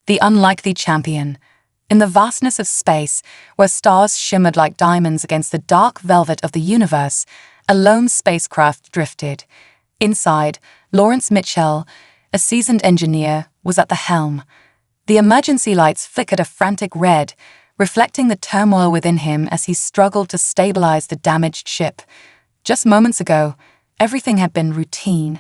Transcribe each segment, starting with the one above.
the unlikely champion. In the vastness of space, where stars shimmered like diamonds against the dark velvet of the universe, a lone spacecraft drifted. Inside, Lawrence Mitchell, a seasoned engineer, was at the helm. The emergency lights flickered a frantic red, reflecting the turmoil within him as he struggled to stabilize the damaged ship. Just moments ago, everything had been routine.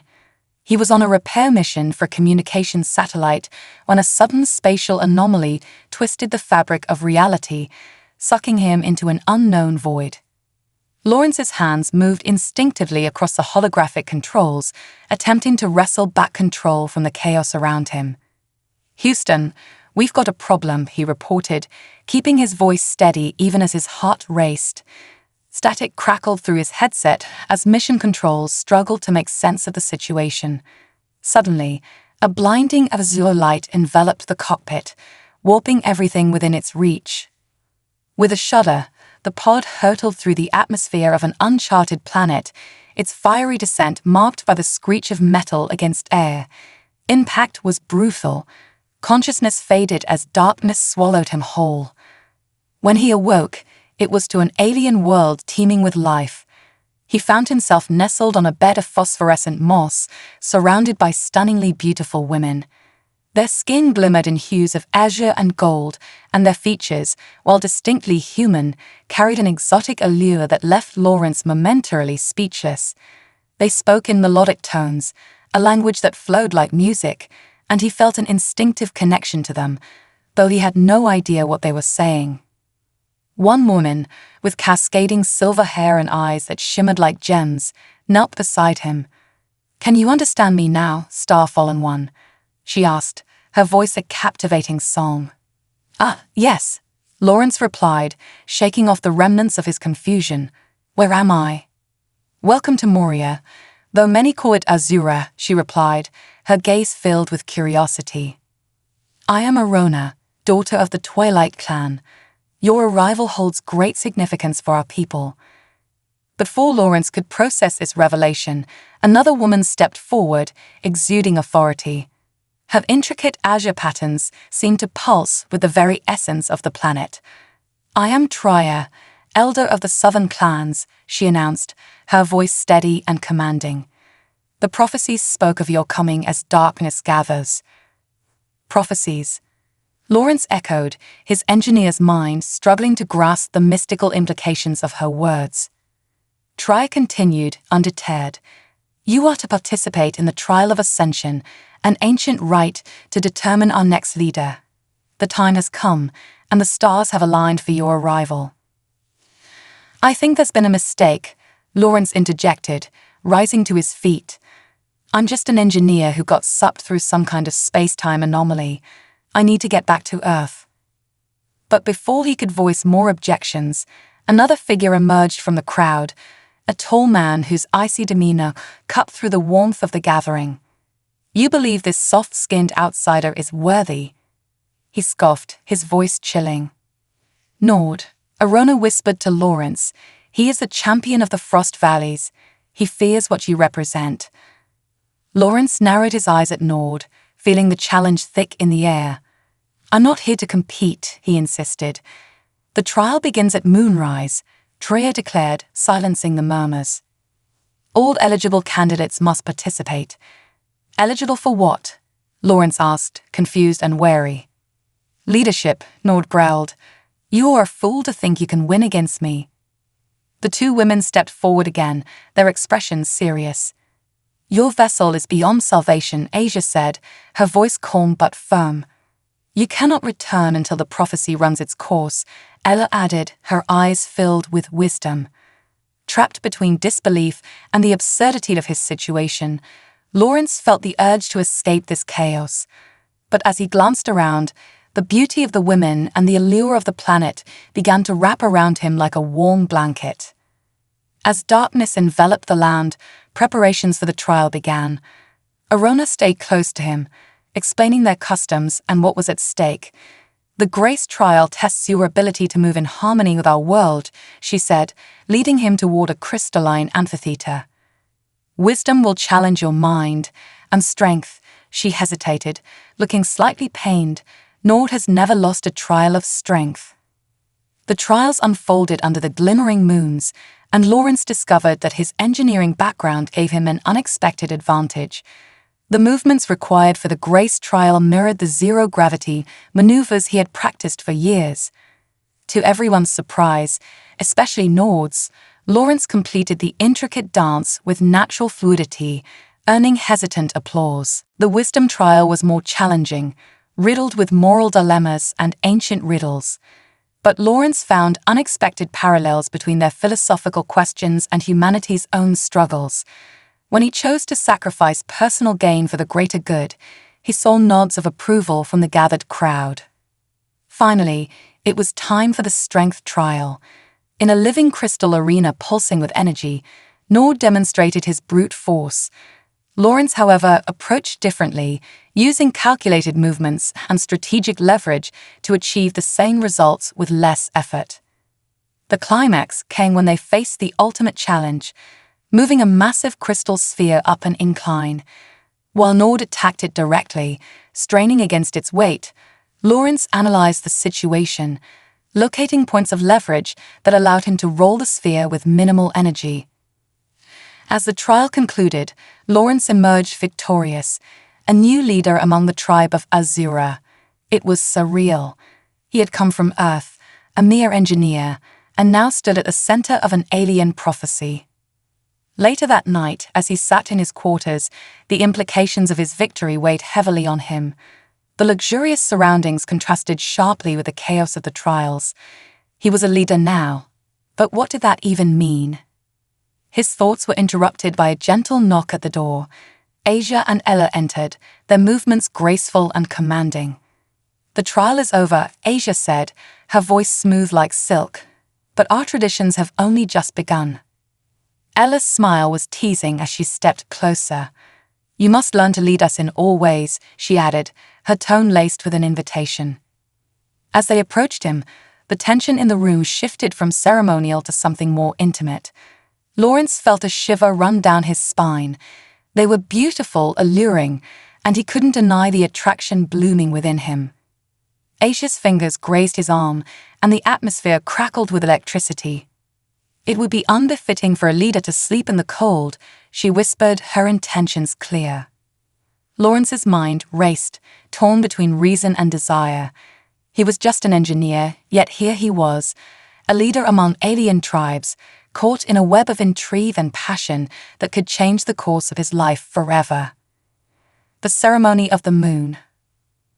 He was on a repair mission for a communications satellite when a sudden spatial anomaly twisted the fabric of reality, sucking him into an unknown void. Lawrence's hands moved instinctively across the holographic controls, attempting to wrestle back control from the chaos around him. "Houston, we've got a problem," he reported, keeping his voice steady even as his heart raced. Static crackled through his headset as mission controls struggled to make sense of the situation. Suddenly, a blinding azure light enveloped the cockpit, warping everything within its reach. With a shudder, the pod hurtled through the atmosphere of an uncharted planet, its fiery descent marked by the screech of metal against air. Impact was brutal. Consciousness faded as darkness swallowed him whole. When he awoke, it was to an alien world teeming with life. He found himself nestled on a bed of phosphorescent moss, surrounded by stunningly beautiful women. Their skin glimmered in hues of azure and gold, and their features, while distinctly human, carried an exotic allure that left Lawrence momentarily speechless. They spoke in melodic tones, a language that flowed like music, and he felt an instinctive connection to them, though he had no idea what they were saying. One woman, with cascading silver hair and eyes that shimmered like gems, knelt beside him. "Can you understand me now, star-fallen one?" she asked, her voice a captivating song. "Ah, yes," Lawrence replied, shaking off the remnants of his confusion. "Where am I?" "Welcome to Moria, though many call it Azura," she replied, her gaze filled with curiosity. "I am Arona, daughter of the Twilight clan. Your arrival holds great significance for our people." Before Lawrence could process this revelation, another woman stepped forward, exuding authority. Her intricate azure patterns seemed to pulse with the very essence of the planet. "I am Trier, elder of the Southern clans," she announced, her voice steady and commanding. "The prophecies spoke of your coming as darkness gathers." Prophecies. Lawrence echoed, his engineer's mind struggling to grasp the mystical implications of her words. Trier continued, undeterred. "You are to participate in the trial of ascension, an ancient rite to determine our next leader. The time has come, and the stars have aligned for your arrival." "I think there's been a mistake," Lawrence interjected, rising to his feet. "I'm just an engineer who got sucked through some kind of space-time anomaly. I need to get back to Earth." But before he could voice more objections, another figure emerged from the crowd, a tall man whose icy demeanor cut through the warmth of the gathering. "You believe this soft-skinned outsider is worthy?" he scoffed, his voice chilling. "Nord," Arona whispered to Lawrence, "he is the champion of the Frost Valleys. He fears what you represent." Lawrence narrowed his eyes at Nord, feeling the challenge thick in the air. "I'm not here to compete," he insisted. "The trial begins at moonrise," Trier declared, silencing the murmurs. "All eligible candidates must participate." "Eligible for what?" Lawrence asked, confused and wary. "Leadership," Nord growled. "You are a fool to think you can win against me." The two women stepped forward again, their expressions serious. "Your vessel is beyond salvation," Asia said, her voice calm but firm. "You cannot return until the prophecy runs its course," Ella added, her eyes filled with wisdom. Trapped between disbelief and the absurdity of his situation, Lawrence felt the urge to escape this chaos. But as he glanced around, the beauty of the women and the allure of the planet began to wrap around him like a warm blanket. As darkness enveloped the land, preparations for the trial began. Arona stayed close to him, explaining their customs and what was at stake. "The Grace trial tests your ability to move in harmony with our world," she said, leading him toward a crystalline amphitheater. "Wisdom will challenge your mind, and strength," she hesitated, looking slightly pained, Nord has never lost a trial of strength. The trials unfolded under the glimmering moons, and Lawrence discovered that his engineering background gave him an unexpected advantage. The movements required for the Grace trial mirrored the zero-gravity maneuvers he had practiced for years. To everyone's surprise, especially Nord's, Lawrence completed the intricate dance with natural fluidity, earning hesitant applause. The Wisdom trial was more challenging, riddled with moral dilemmas and ancient riddles. But Lawrence found unexpected parallels between their philosophical questions and humanity's own struggles. When he chose to sacrifice personal gain for the greater good, he saw nods of approval from the gathered crowd. Finally, it was time for the strength trial. In a living crystal arena pulsing with energy, Nord demonstrated his brute force. Lawrence, however, approached differently, using calculated movements and strategic leverage to achieve the same results with less effort. The climax came when they faced the ultimate challenge, moving a massive crystal sphere up an incline. While Nord attacked it directly, straining against its weight, Lawrence analyzed the situation, locating points of leverage that allowed him to roll the sphere with minimal energy. As the trial concluded, Lawrence emerged victorious, a new leader among the tribe of Azura. It was surreal. He had come from Earth, a mere engineer, and now stood at the center of an alien prophecy. Later that night, as he sat in his quarters, the implications of his victory weighed heavily on him. The luxurious surroundings contrasted sharply with the chaos of the trials. He was a leader now, but what did that even mean? His thoughts were interrupted by a gentle knock at the door. Asia and Ella entered, their movements graceful and commanding. "The trial is over," Asia said, her voice smooth like silk. "But our traditions have only just begun." Ella's smile was teasing as she stepped closer. "You must learn to lead us in all ways," she added, her tone laced with an invitation. As they approached him, the tension in the room shifted from ceremonial to something more intimate. Lawrence felt a shiver run down his spine. They were beautiful, alluring, and he couldn't deny the attraction blooming within him. Asia's fingers grazed his arm, and the atmosphere crackled with electricity. "It would be unbefitting for a leader to sleep in the cold," she whispered, her intentions clear. Lawrence's mind raced, torn between reason and desire. He was just an engineer, yet here he was, a leader among alien tribes, caught in a web of intrigue and passion that could change the course of his life forever. The ceremony of the moon.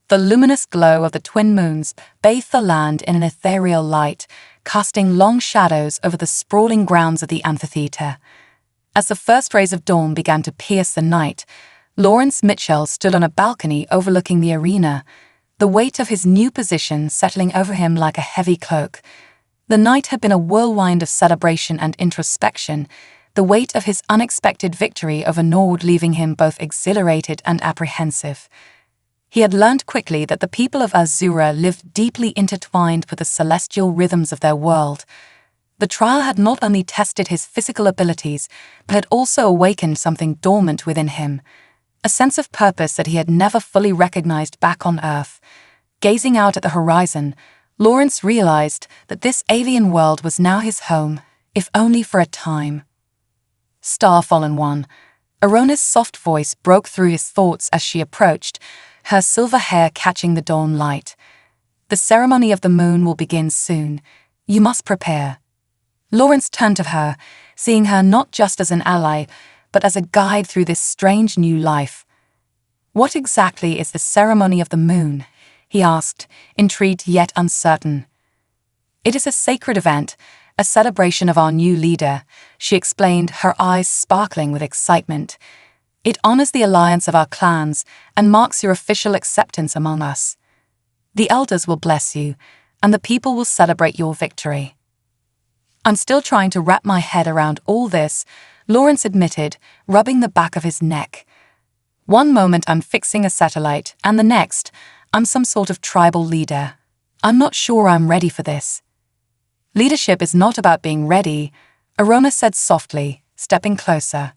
The luminous glow of the twin moons bathed the land in an ethereal light, casting long shadows over the sprawling grounds of the amphitheater. As the first rays of dawn began to pierce the night, Lawrence Mitchell stood on a balcony overlooking the arena, the weight of his new position settling over him like a heavy cloak. The night had been a whirlwind of celebration and introspection, the weight of his unexpected victory over Nord leaving him both exhilarated and apprehensive. He had learned quickly that the people of Azura lived deeply intertwined with the celestial rhythms of their world. The trial had not only tested his physical abilities, but had also awakened something dormant within him, a sense of purpose that he had never fully recognized back on Earth. Gazing out at the horizon, Lawrence realized that this alien world was now his home, if only for a time. "Star-Fallen One." Arona's soft voice broke through his thoughts as she approached, her silver hair catching the dawn light. "The ceremony of the moon will begin soon. You must prepare." Lawrence turned to her, seeing her not just as an ally, but as a guide through this strange new life. "What exactly is the ceremony of the moon?" he asked, intrigued yet uncertain. "It is a sacred event, a celebration of our new leader," she explained, her eyes sparkling with excitement. "It honors the alliance of our clans and marks your official acceptance among us. The elders will bless you, and the people will celebrate your victory." "I'm still trying to wrap my head around all this," Lawrence admitted, rubbing the back of his neck. "One moment I'm fixing a satellite, and the next, I'm some sort of tribal leader. I'm not sure I'm ready for this." "Leadership is not about being ready," Arona said softly, stepping closer.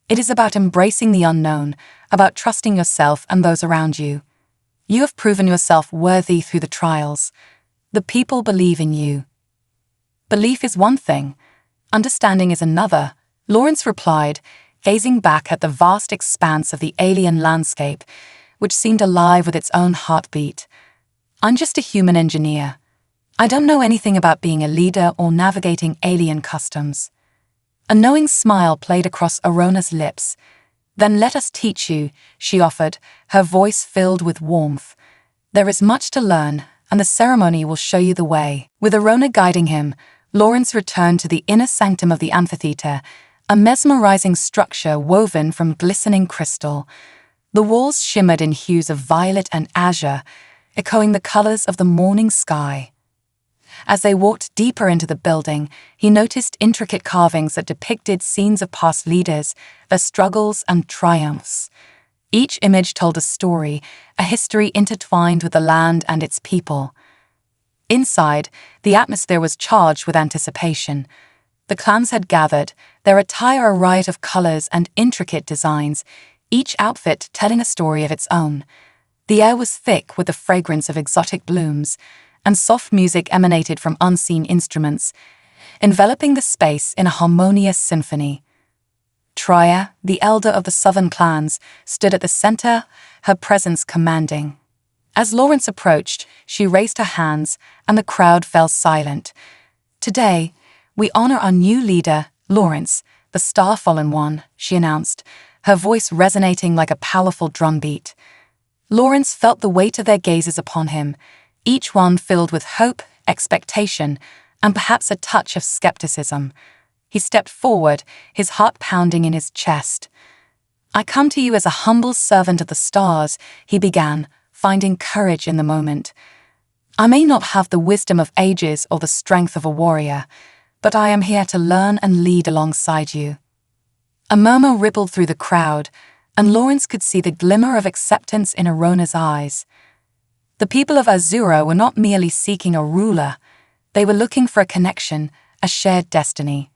"It is about embracing the unknown, about trusting yourself and those around you. You have proven yourself worthy through the trials. The people believe in you." "Belief is one thing, understanding is another," Lawrence replied, gazing back at the vast expanse of the alien landscape, which seemed alive with its own heartbeat. "I'm just a human engineer. I don't know anything about being a leader or navigating alien customs." A knowing smile played across Arona's lips. "Then let us teach you," she offered, her voice filled with warmth. "There is much to learn, and the ceremony will show you the way." With Arona guiding him, Lawrence returned to the inner sanctum of the amphitheater, a mesmerizing structure woven from glistening crystal. The walls shimmered in hues of violet and azure, echoing the colors of the morning sky. As they walked deeper into the building, he noticed intricate carvings that depicted scenes of past leaders, their struggles and triumphs. Each image told a story, a history intertwined with the land and its people. Inside, the atmosphere was charged with anticipation. The clans had gathered, their attire a riot of colors and intricate designs, each outfit telling a story of its own. The air was thick with the fragrance of exotic blooms, and soft music emanated from unseen instruments, enveloping the space in a harmonious symphony. Triya, the elder of the southern clans, stood at the center, her presence commanding. As Lawrence approached, she raised her hands, and the crowd fell silent. "Today, we honor our new leader, Lawrence, the Star-Fallen One," she announced, her voice resonating like a powerful drumbeat. Lawrence felt the weight of their gazes upon him, each one filled with hope, expectation, and perhaps a touch of skepticism. He stepped forward, his heart pounding in his chest. "I come to you as a humble servant of the stars," he began, finding courage in the moment. "I may not have the wisdom of ages or the strength of a warrior, but I am here to learn and lead alongside you." A murmur rippled through the crowd, and Lawrence could see the glimmer of acceptance in Arona's eyes. The people of Azura were not merely seeking a ruler, they were looking for a connection, a shared destiny.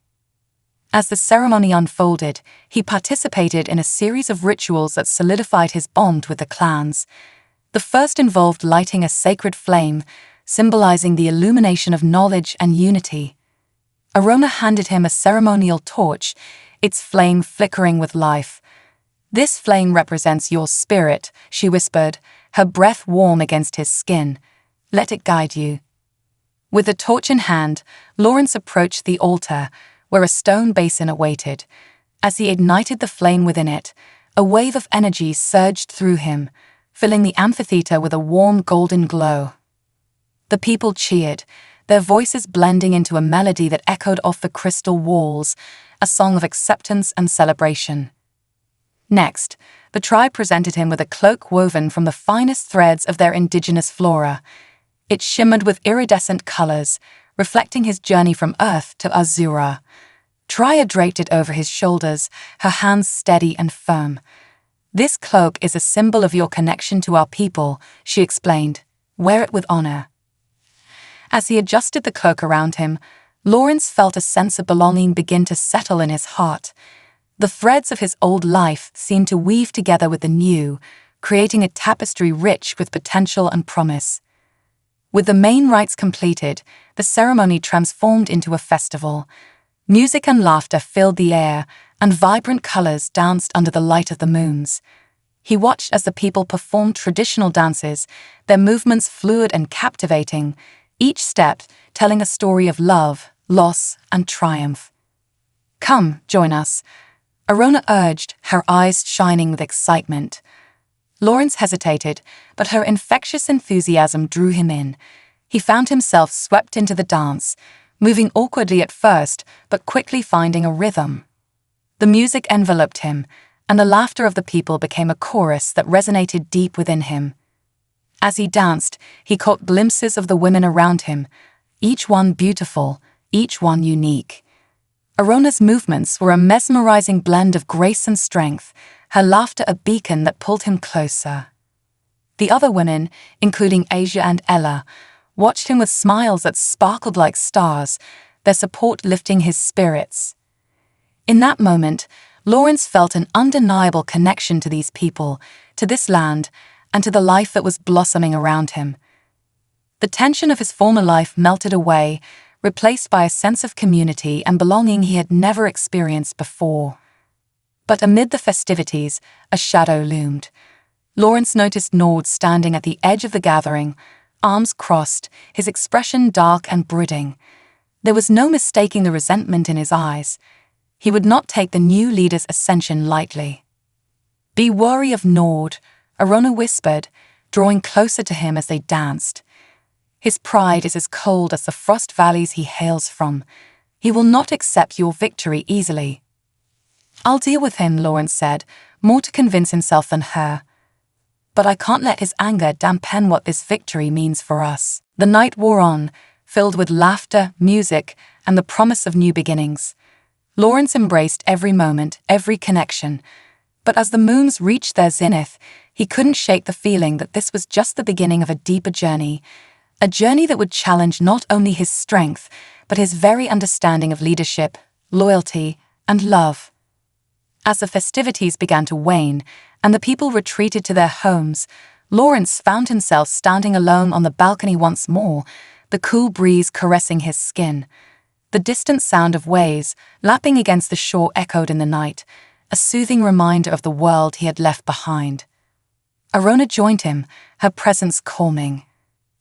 As the ceremony unfolded, he participated in a series of rituals that solidified his bond with the clans. The first involved lighting a sacred flame, symbolizing the illumination of knowledge and unity. Arona handed him a ceremonial torch, its flame flickering with life. "This flame represents your spirit," she whispered, her breath warm against his skin. "Let it guide you." With the torch in hand, Lawrence approached the altar, where a stone basin awaited. As he ignited the flame within it, a wave of energy surged through him, filling the amphitheater with a warm golden glow. The people cheered, their voices blending into a melody that echoed off the crystal walls, a song of acceptance and celebration. Next, the tribe presented him with a cloak woven from the finest threads of their indigenous flora. It shimmered with iridescent colors, reflecting his journey from Earth to Azura. Triya draped it over his shoulders, her hands steady and firm. "This cloak is a symbol of your connection to our people," she explained. "Wear it with honor." As he adjusted the cloak around him, Lawrence felt a sense of belonging begin to settle in his heart. The threads of his old life seemed to weave together with the new, creating a tapestry rich with potential and promise. With the main rites completed, the ceremony transformed into a festival. Music and laughter filled the air, and vibrant colors danced under the light of the moons. He watched as the people performed traditional dances, their movements fluid and captivating, each step telling a story of love, loss, and triumph. "Come, join us," Arona urged, her eyes shining with excitement. Lawrence hesitated, but her infectious enthusiasm drew him in. He found himself swept into the dance, moving awkwardly at first, but quickly finding a rhythm. The music enveloped him, and the laughter of the people became a chorus that resonated deep within him. As he danced, he caught glimpses of the women around him, each one beautiful, each one unique. Arona's movements were a mesmerizing blend of grace and strength, her laughter a beacon that pulled him closer. The other women, including Asia and Ella, watched him with smiles that sparkled like stars, their support lifting his spirits. In that moment, Lawrence felt an undeniable connection to these people, to this land, and to the life that was blossoming around him. The tension of his former life melted away, replaced by a sense of community and belonging he had never experienced before. But amid the festivities, a shadow loomed. Lawrence noticed Nord standing at the edge of the gathering, arms crossed, his expression dark and brooding. There was no mistaking the resentment in his eyes. He would not take the new leader's ascension lightly. "Be wary of Nord," Arona whispered, drawing closer to him as they danced. "His pride is as cold as the frost valleys he hails from. He will not accept your victory easily." "I'll deal with him," Lawrence said, more to convince himself than her. "But I can't let his anger dampen what this victory means for us." The night wore on, filled with laughter, music, and the promise of new beginnings. Lawrence embraced every moment, every connection. But as the moons reached their zenith, he couldn't shake the feeling that this was just the beginning of a deeper journey, a journey that would challenge not only his strength, but his very understanding of leadership, loyalty, and love. As the festivities began to wane, and the people retreated to their homes, Lawrence found himself standing alone on the balcony once more, the cool breeze caressing his skin. The distant sound of waves lapping against the shore echoed in the night, a soothing reminder of the world he had left behind. Arona joined him, her presence calming.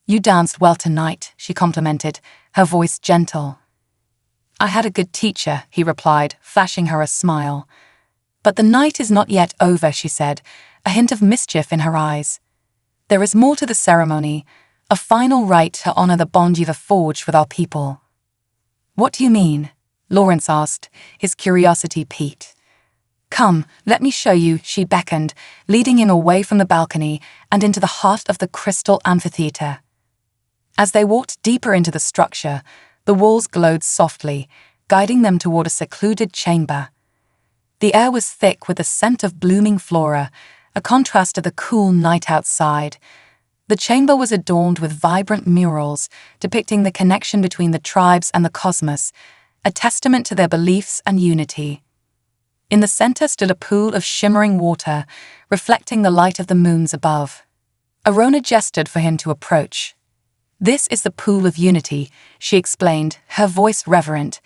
"You danced well tonight," she complimented, her voice gentle. "I had a good teacher," he replied, flashing her a smile. "But the night is not yet over," she said, a hint of mischief in her eyes. "There is more to the ceremony, a final rite to honor the bond you've forged with our people." "What do you mean?" Lawrence asked, his curiosity piqued. "Come, let me show you," she beckoned, leading him away from the balcony and into the heart of the crystal amphitheater. As they walked deeper into the structure, the walls glowed softly, guiding them toward a secluded chamber. The air was thick with the scent of blooming flora, a contrast to the cool night outside. The chamber was adorned with vibrant murals depicting the connection between the tribes and the cosmos, a testament to their beliefs and unity. In the center stood a pool of shimmering water, reflecting the light of the moons above. Arona gestured for him to approach. "This is the pool of unity," she explained, her voice reverent.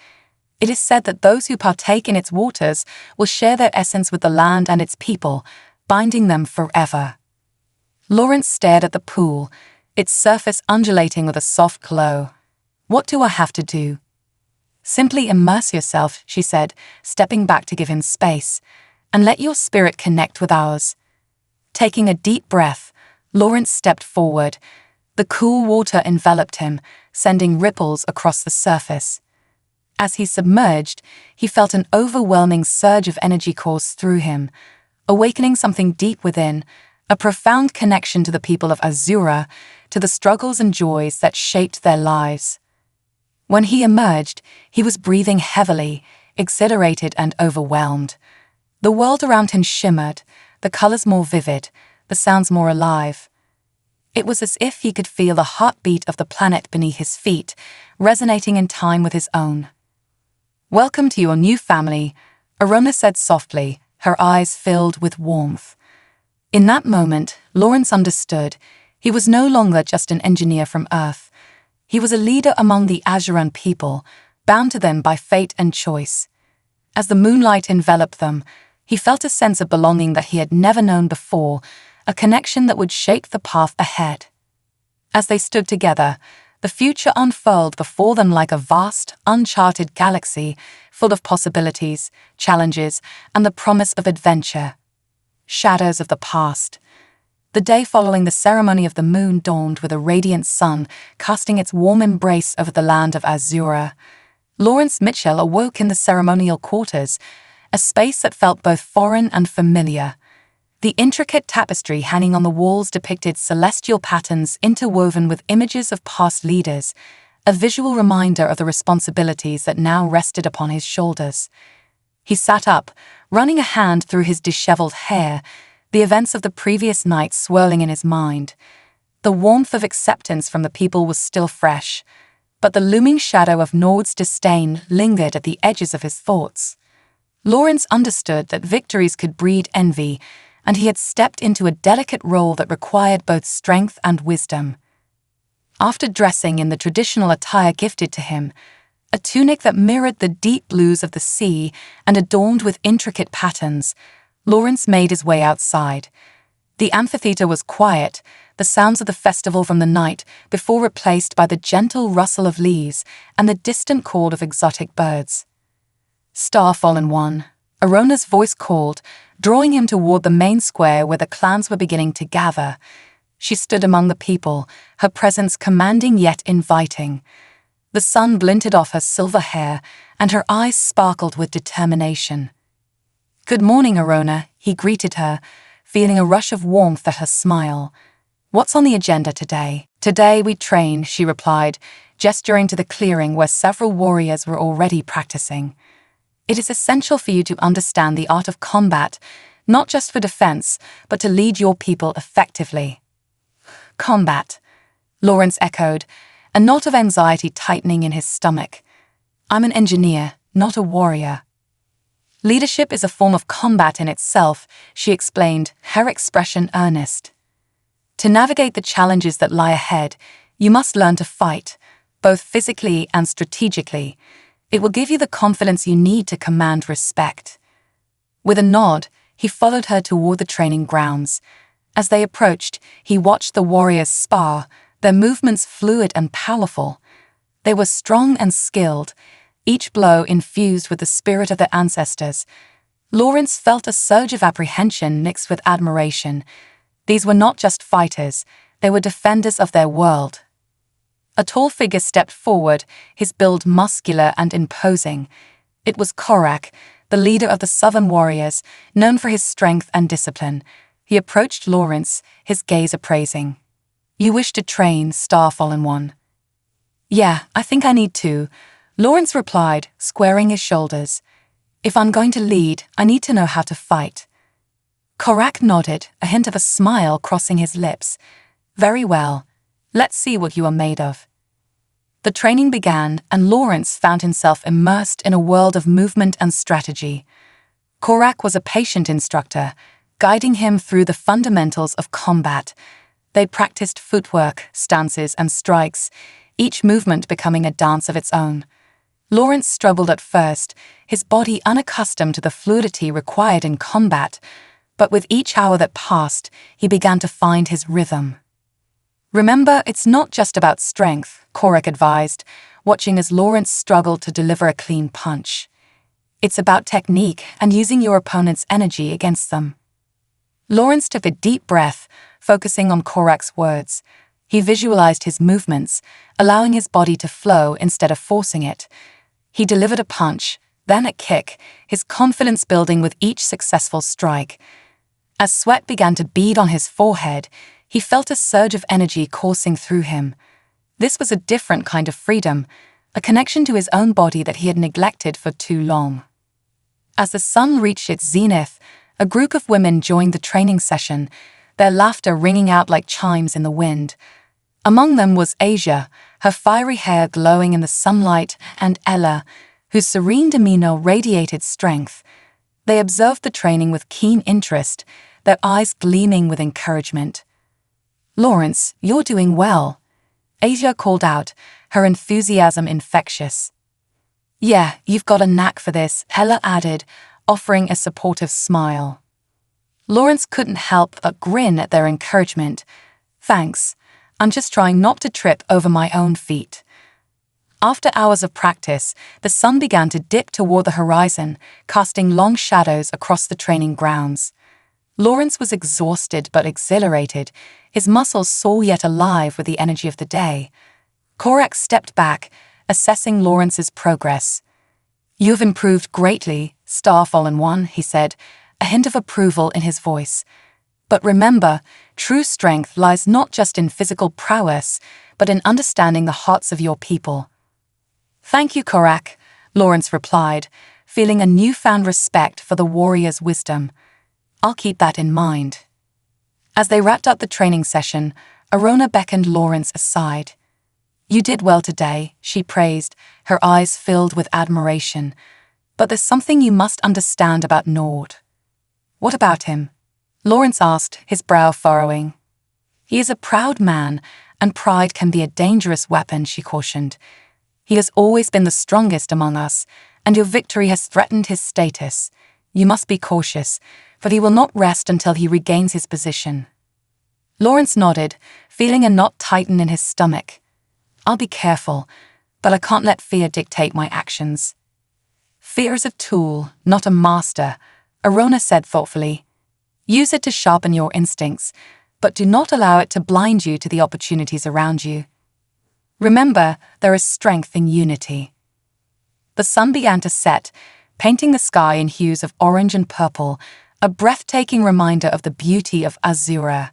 "It is said that those who partake in its waters will share their essence with the land and its people, binding them forever." Lawrence stared at the pool, its surface undulating with a soft glow. "What do I have to do?" "Simply immerse yourself," she said, stepping back to give him space, "and let your spirit connect with ours." Taking a deep breath, Lawrence stepped forward. The cool water enveloped him, sending ripples across the surface. As he submerged, he felt an overwhelming surge of energy course through him, awakening something deep within, a profound connection to the people of Azura, to the struggles and joys that shaped their lives. When he emerged, he was breathing heavily, exhilarated and overwhelmed. The world around him shimmered, the colors more vivid, the sounds more alive. It was as if he could feel the heartbeat of the planet beneath his feet, resonating in time with his own. "Welcome to your new family," Arona said softly, her eyes filled with warmth. In that moment, Lawrence understood. He was no longer just an engineer from Earth. He was a leader among the Azuran people, bound to them by fate and choice. As the moonlight enveloped them, he felt a sense of belonging that he had never known before, a connection that would shape the path ahead. As they stood together, the future unfurled before them like a vast, uncharted galaxy full of possibilities, challenges, and the promise of adventure. Shadows of the past. The day following the ceremony of the moon dawned with a radiant sun casting its warm embrace over the land of Azura. Lawrence Mitchell awoke in the ceremonial quarters, a space that felt both foreign and familiar. The intricate tapestry hanging on the walls depicted celestial patterns interwoven with images of past leaders, a visual reminder of the responsibilities that now rested upon his shoulders. He sat up, running a hand through his disheveled hair, the events of the previous night swirling in his mind. The warmth of acceptance from the people was still fresh, but the looming shadow of Nord's disdain lingered at the edges of his thoughts. Lawrence understood that victories could breed envy, and he had stepped into a delicate role that required both strength and wisdom. After dressing in the traditional attire gifted to him, a tunic that mirrored the deep blues of the sea and adorned with intricate patterns, Lawrence made his way outside. The amphitheater was quiet, the sounds of the festival from the night before replaced by the gentle rustle of leaves and the distant call of exotic birds. "Star-Fallen One," Arona's voice called, drawing him toward the main square where the clans were beginning to gather. She stood among the people, her presence commanding yet inviting. The sun glinted off her silver hair, and her eyes sparkled with determination. "Good morning, Arona," he greeted her, feeling a rush of warmth at her smile. "What's on the agenda today?" "Today we train," she replied, gesturing to the clearing where several warriors were already practicing. "It is essential for you to understand the art of combat, not just for defense, but to lead your people effectively." "Combat," Lawrence echoed, a knot of anxiety tightening in his stomach. "I'm an engineer, not a warrior." "Leadership is a form of combat in itself," she explained, her expression earnest. "To navigate the challenges that lie ahead, you must learn to fight, both physically and strategically. It will give you the confidence you need to command respect." With a nod, he followed her toward the training grounds. As they approached, he watched the warriors spar, their movements fluid and powerful. They were strong and skilled, each blow infused with the spirit of their ancestors. Lawrence felt a surge of apprehension mixed with admiration. These were not just fighters, they were defenders of their world. A tall figure stepped forward, his build muscular and imposing. It was Korak, the leader of the Southern Warriors, known for his strength and discipline. He approached Lawrence, his gaze appraising. "You wish to train, Star-Fallen One?" "Yeah, I think I need to," Lawrence replied, squaring his shoulders. "If I'm going to lead, I need to know how to fight." Korak nodded, a hint of a smile crossing his lips. "Very well. Let's see what you are made of." The training began, and Lawrence found himself immersed in a world of movement and strategy. Korak was a patient instructor, guiding him through the fundamentals of combat. They practiced footwork, stances, and strikes, each movement becoming a dance of its own. Lawrence struggled at first, his body unaccustomed to the fluidity required in combat, but with each hour that passed, he began to find his rhythm. "Remember, it's not just about strength," Korak advised, watching as Lawrence struggled to deliver a clean punch. "It's about technique and using your opponent's energy against them." Lawrence took a deep breath, focusing on Korak's words. He visualized his movements, allowing his body to flow instead of forcing it. He delivered a punch, then a kick, his confidence building with each successful strike. As sweat began to bead on his forehead, he felt a surge of energy coursing through him. This was a different kind of freedom, a connection to his own body that he had neglected for too long. As the sun reached its zenith, a group of women joined the training session, their laughter ringing out like chimes in the wind. Among them was Asia, her fiery hair glowing in the sunlight, and Ella, whose serene demeanor radiated strength. They observed the training with keen interest, their eyes gleaming with encouragement. "Lawrence, you're doing well," Asia called out, her enthusiasm infectious. "Yeah, you've got a knack for this," Ella added, offering a supportive smile. Lawrence couldn't help but grin at their encouragement. "Thanks. I'm just trying not to trip over my own feet." After hours of practice, the sun began to dip toward the horizon, casting long shadows across the training grounds. Lawrence was exhausted but exhilarated, his muscles sore yet alive with the energy of the day. Korak stepped back, assessing Lawrence's progress. "You've improved greatly, Star-Fallen One," he said, a hint of approval in his voice. "But remember, true strength lies not just in physical prowess, but in understanding the hearts of your people." "Thank you, Korak," Lawrence replied, feeling a newfound respect for the warrior's wisdom. "I'll keep that in mind." As they wrapped up the training session, Arona beckoned Lawrence aside. "You did well today," she praised, her eyes filled with admiration. "But there's something you must understand about Nord." "What about him?" Lawrence asked, his brow furrowing. He is a proud man, and pride can be a dangerous weapon, she cautioned. He has always been the strongest among us, and your victory has threatened his status. You must be cautious, for he will not rest until he regains his position. Lawrence nodded, feeling a knot tighten in his stomach. I'll be careful, but I can't let fear dictate my actions. Fear is a tool, not a master, Arona said thoughtfully. Use it to sharpen your instincts, but do not allow it to blind you to the opportunities around you. Remember, there is strength in unity. The sun began to set, painting the sky in hues of orange and purple, a breathtaking reminder of the beauty of Azura.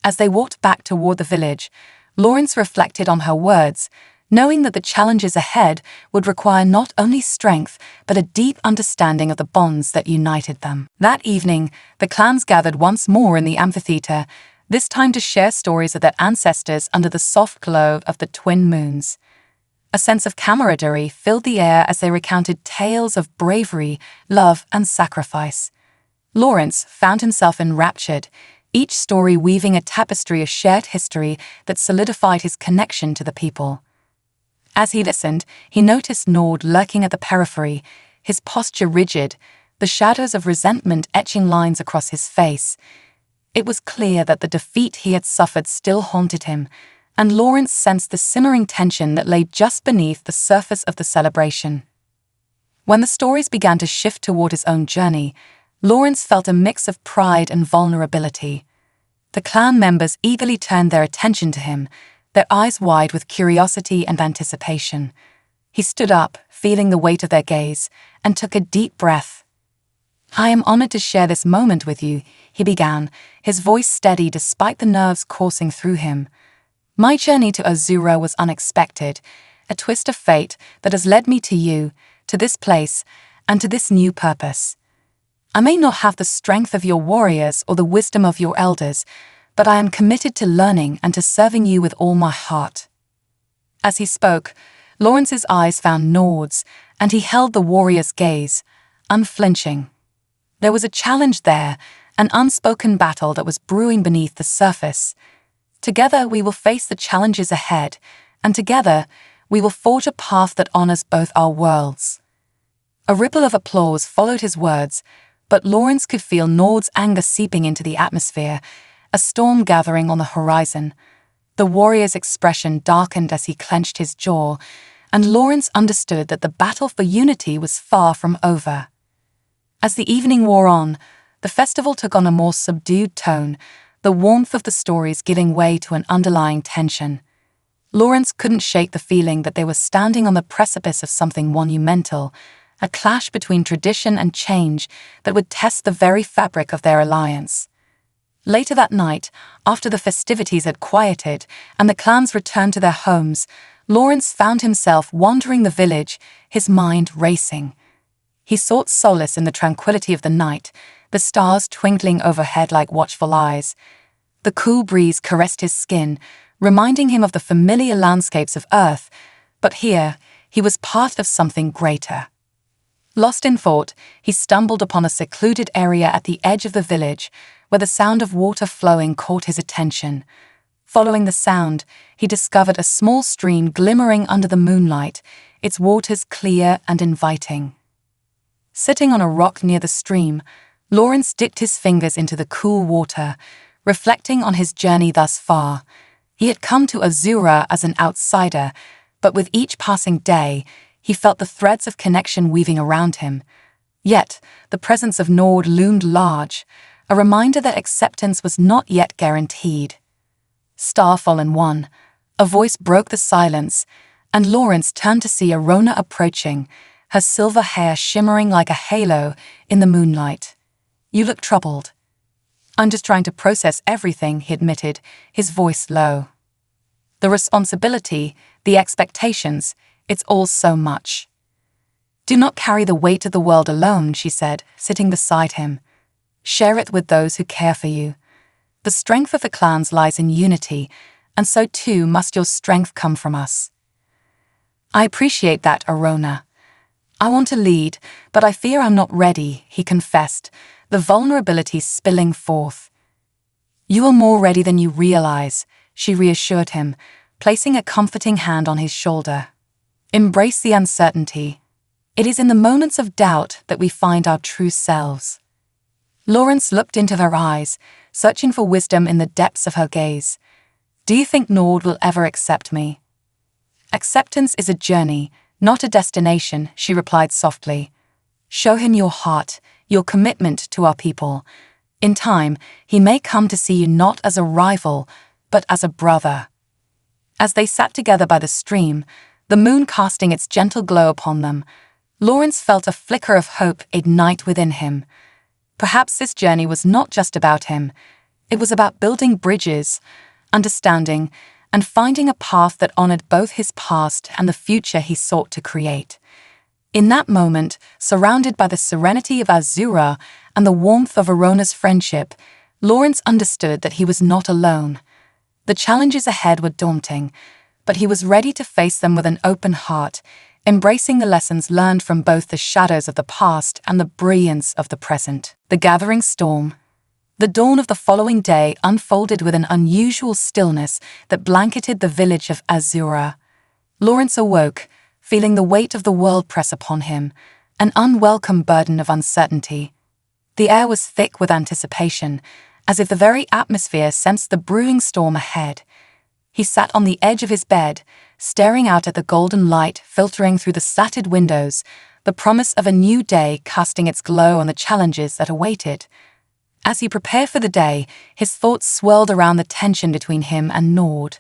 As they walked back toward the village, Lawrence reflected on her words, knowing that the challenges ahead would require not only strength, but a deep understanding of the bonds that united them. That evening, the clans gathered once more in the amphitheater, this time to share stories of their ancestors under the soft glow of the twin moons. A sense of camaraderie filled the air as they recounted tales of bravery, love, and sacrifice. Lawrence found himself enraptured, each story weaving a tapestry of shared history that solidified his connection to the people. As he listened, he noticed Nord lurking at the periphery, his posture rigid, the shadows of resentment etching lines across his face. It was clear that the defeat he had suffered still haunted him, and Lawrence sensed the simmering tension that lay just beneath the surface of the celebration. When the stories began to shift toward his own journey, Lawrence felt a mix of pride and vulnerability. The clan members eagerly turned their attention to him, their eyes wide with curiosity and anticipation. He stood up, feeling the weight of their gaze, and took a deep breath. I am honored to share this moment with you, he began, his voice steady despite the nerves coursing through him. My journey to Azura was unexpected, a twist of fate that has led me to you, to this place, and to this new purpose. I may not have the strength of your warriors or the wisdom of your elders, but I am committed to learning and to serving you with all my heart. As he spoke, Lawrence's eyes found Nord's, and he held the warrior's gaze, unflinching. There was a challenge there, an unspoken battle that was brewing beneath the surface. Together we will face the challenges ahead, and together we will forge a path that honors both our worlds. A ripple of applause followed his words, but Lawrence could feel Nord's anger seeping into the atmosphere, a storm gathering on the horizon. The warrior's expression darkened as he clenched his jaw, and Lawrence understood that the battle for unity was far from over. As the evening wore on, the festival took on a more subdued tone, the warmth of the stories giving way to an underlying tension. Lawrence couldn't shake the feeling that they were standing on the precipice of something monumental, a clash between tradition and change that would test the very fabric of their alliance. Later that night, after the festivities had quieted and the clans returned to their homes, Lawrence found himself wandering the village, his mind racing. He sought solace in the tranquility of the night, the stars twinkling overhead like watchful eyes. The cool breeze caressed his skin, reminding him of the familiar landscapes of Earth, but here he was part of something greater. Lost in thought, he stumbled upon a secluded area at the edge of the village, where the sound of water flowing caught his attention. Following the sound, he discovered a small stream glimmering under the moonlight, its waters clear and inviting. Sitting on a rock near the stream, Lawrence dipped his fingers into the cool water, reflecting on his journey thus far. He had come to Azura as an outsider, but with each passing day, he felt the threads of connection weaving around him. Yet, the presence of Nord loomed large, a reminder that acceptance was not yet guaranteed. Starfallen one, a voice broke the silence, and Lawrence turned to see Arona approaching, her silver hair shimmering like a halo in the moonlight. You look troubled. I'm just trying to process everything, he admitted, his voice low. The responsibility, the expectations, it's all so much. Do not carry the weight of the world alone, she said, sitting beside him. Share it with those who care for you. The strength of the clans lies in unity, and so too must your strength come from us. I appreciate that, Arona. I want to lead, but I fear I'm not ready, he confessed, the vulnerability spilling forth. "You are more ready than you realize," she reassured him, placing a comforting hand on his shoulder. "Embrace the uncertainty. It is in the moments of doubt that we find our true selves." Lawrence looked into her eyes, searching for wisdom in the depths of her gaze. "Do you think Nord will ever accept me?" "Acceptance is a journey, not a destination," she replied softly. "Show him your heart, your commitment to our people. In time, he may come to see you not as a rival, but as a brother." As they sat together by the stream, the moon casting its gentle glow upon them, Lawrence felt a flicker of hope ignite within him. Perhaps this journey was not just about him. It was about building bridges, understanding, and finding a path that honored both his past and the future he sought to create. In that moment, surrounded by the serenity of Azura and the warmth of Arona's friendship, Lawrence understood that he was not alone. The challenges ahead were daunting, but he was ready to face them with an open heart, embracing the lessons learned from both the shadows of the past and the brilliance of the present. The gathering storm. The dawn of the following day unfolded with an unusual stillness that blanketed the village of Azura. Lawrence awoke, feeling the weight of the world press upon him, an unwelcome burden of uncertainty. The air was thick with anticipation, as if the very atmosphere sensed the brewing storm ahead. He sat on the edge of his bed, staring out at the golden light filtering through the slatted windows, the promise of a new day casting its glow on the challenges that awaited. As he prepared for the day, his thoughts swirled around the tension between him and Nord.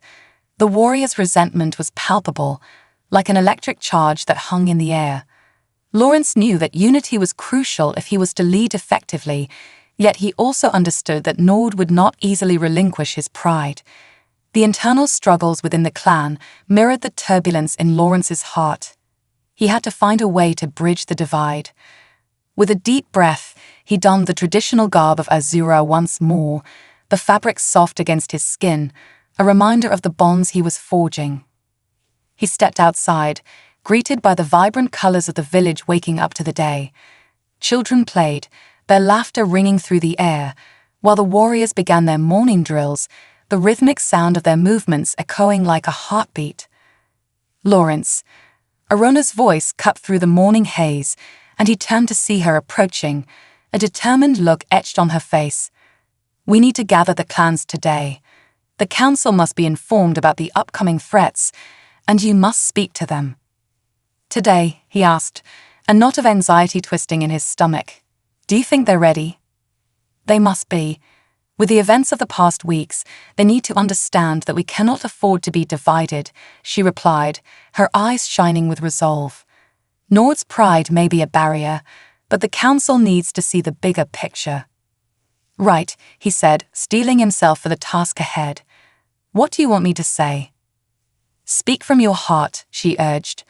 The warrior's resentment was palpable, like an electric charge that hung in the air. Lawrence knew that unity was crucial if he was to lead effectively, yet he also understood that Nord would not easily relinquish his pride. The internal struggles within the clan mirrored the turbulence in Lawrence's heart. He had to find a way to bridge the divide. With a deep breath, he donned the traditional garb of Azura once more, the fabric soft against his skin, a reminder of the bonds he was forging. He stepped outside, greeted by the vibrant colors of the village waking up to the day. Children played, their laughter ringing through the air, while the warriors began their morning drills, the rhythmic sound of their movements echoing like a heartbeat. "Lawrence." Arona's voice cut through the morning haze, and he turned to see her approaching, a determined look etched on her face. "We need to gather the clans today. The council must be informed about the upcoming threats, and you must speak to them." "Today?" he asked, a knot of anxiety twisting in his stomach. "Do you think they're ready?" "They must be. With the events of the past weeks, they need to understand that we cannot afford to be divided," she replied, her eyes shining with resolve. "Nord's pride may be a barrier, but the council needs to see the bigger picture." "Right," he said, steeling himself for the task ahead. "What do you want me to say?" "Speak from your heart," she urged.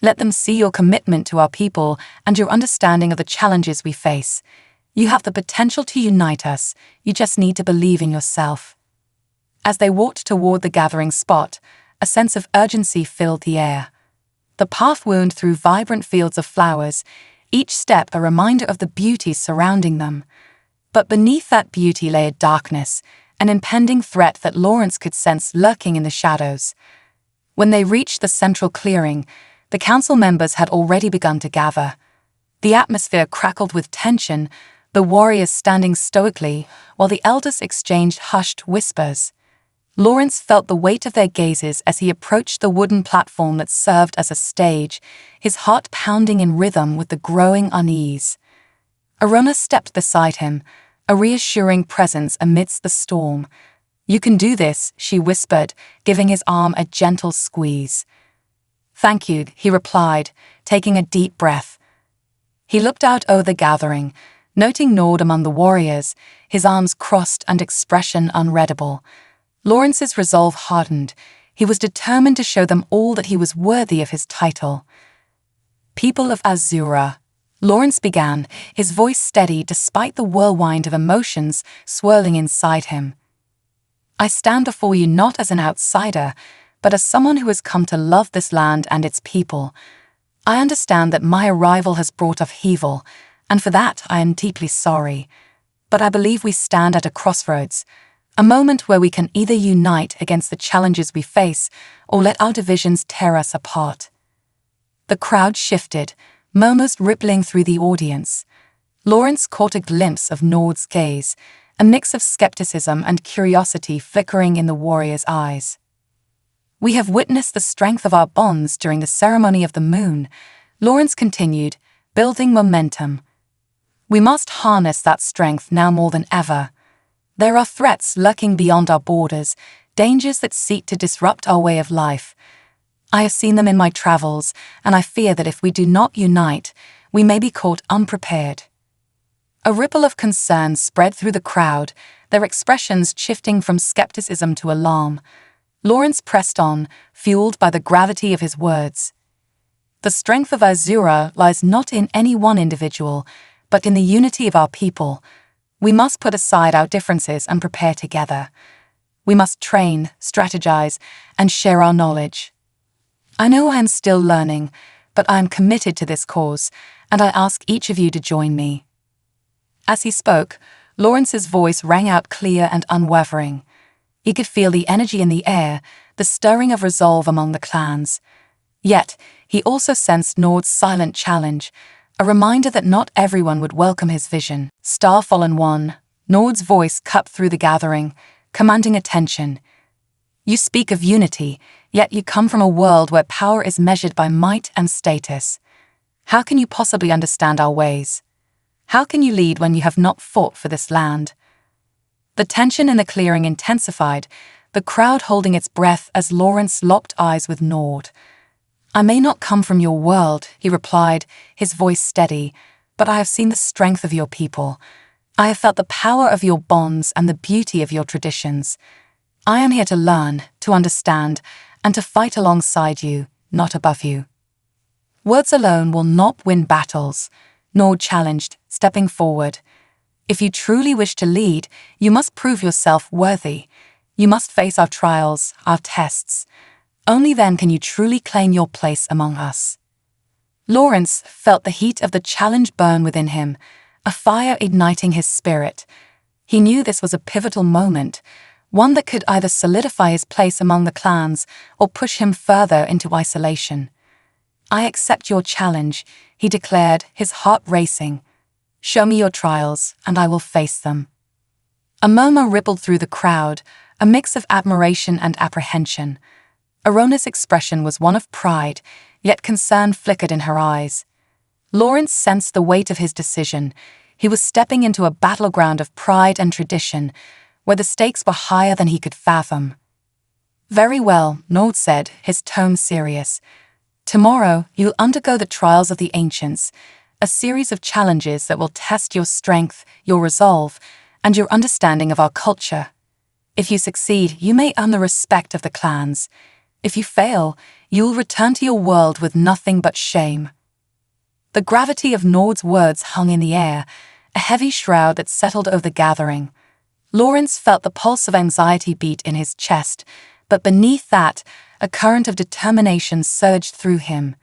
"Let them see your commitment to our people and your understanding of the challenges we face. You have the potential to unite us. You just need to believe in yourself." As they walked toward the gathering spot, a sense of urgency filled the air. The path wound through vibrant fields of flowers, each step a reminder of the beauty surrounding them. But beneath that beauty lay a darkness, an impending threat that Lawrence could sense lurking in the shadows. When they reached the central clearing, the council members had already begun to gather. The atmosphere crackled with tension, the warriors standing stoically, while the elders exchanged hushed whispers. Lawrence felt the weight of their gazes as he approached the wooden platform that served as a stage, his heart pounding in rhythm with the growing unease. Arona stepped beside him, a reassuring presence amidst the storm. "You can do this," she whispered, giving his arm a gentle squeeze. "Thank you," he replied, taking a deep breath. He looked out over the gathering, noting Nord among the warriors, his arms crossed and expression unreadable. Lawrence's resolve hardened. He was determined to show them all that he was worthy of his title. "People of Azura," Lawrence began, his voice steady despite the whirlwind of emotions swirling inside him. "I stand before you not as an outsider, but as someone who has come to love this land and its people. I understand that my arrival has brought upheaval, and for that I am deeply sorry. But I believe we stand at a crossroads, a moment where we can either unite against the challenges we face or let our divisions tear us apart." The crowd shifted, murmurs rippling through the audience. Lawrence caught a glimpse of Nord's gaze, a mix of skepticism and curiosity flickering in the warrior's eyes. "We have witnessed the strength of our bonds during the ceremony of the moon," Lawrence continued, building momentum. "We must harness that strength now more than ever. There are threats lurking beyond our borders, dangers that seek to disrupt our way of life. I have seen them in my travels, and I fear that if we do not unite, we may be caught unprepared." A ripple of concern spread through the crowd, their expressions shifting from skepticism to alarm. Lawrence pressed on, fueled by the gravity of his words. "The strength of Azura lies not in any one individual, but in the unity of our people. We must put aside our differences and prepare together. We must train, strategize, and share our knowledge. I know I am still learning, but I am committed to this cause, and I ask each of you to join me." As he spoke, Lawrence's voice rang out clear and unwavering. He could feel the energy in the air, the stirring of resolve among the clans. Yet, he also sensed Nord's silent challenge, a reminder that not everyone would welcome his vision. "Star-Fallen One," Nord's voice cut through the gathering, commanding attention. "You speak of unity, yet you come from a world where power is measured by might and status. How can you possibly understand our ways? How can you lead when you have not fought for this land?" The tension in the clearing intensified, the crowd holding its breath as Lawrence locked eyes with Nord. "I may not come from your world," he replied, his voice steady, "but I have seen the strength of your people. I have felt the power of your bonds and the beauty of your traditions. I am here to learn, to understand, and to fight alongside you, not above you." "Words alone will not win battles," Nord challenged, stepping forward. "If you truly wish to lead, you must prove yourself worthy. You must face our trials, our tests. Only then can you truly claim your place among us." Lawrence felt the heat of the challenge burn within him, a fire igniting his spirit. He knew this was a pivotal moment, one that could either solidify his place among the clans or push him further into isolation. "I accept your challenge," he declared, his heart racing. "Show me your trials, and I will face them." A murmur rippled through the crowd, a mix of admiration and apprehension. Arona's expression was one of pride, yet concern flickered in her eyes. Lawrence sensed the weight of his decision. He was stepping into a battleground of pride and tradition, where the stakes were higher than he could fathom. "Very well," Nord said, his tone serious. "Tomorrow, you'll undergo the trials of the ancients, a series of challenges that will test your strength, your resolve, and your understanding of our culture. If you succeed, you may earn the respect of the clans. If you fail, you will return to your world with nothing but shame." The gravity of Nord's words hung in the air, a heavy shroud that settled over the gathering. Lawrence felt the pulse of anxiety beat in his chest, but beneath that, a current of determination surged through him.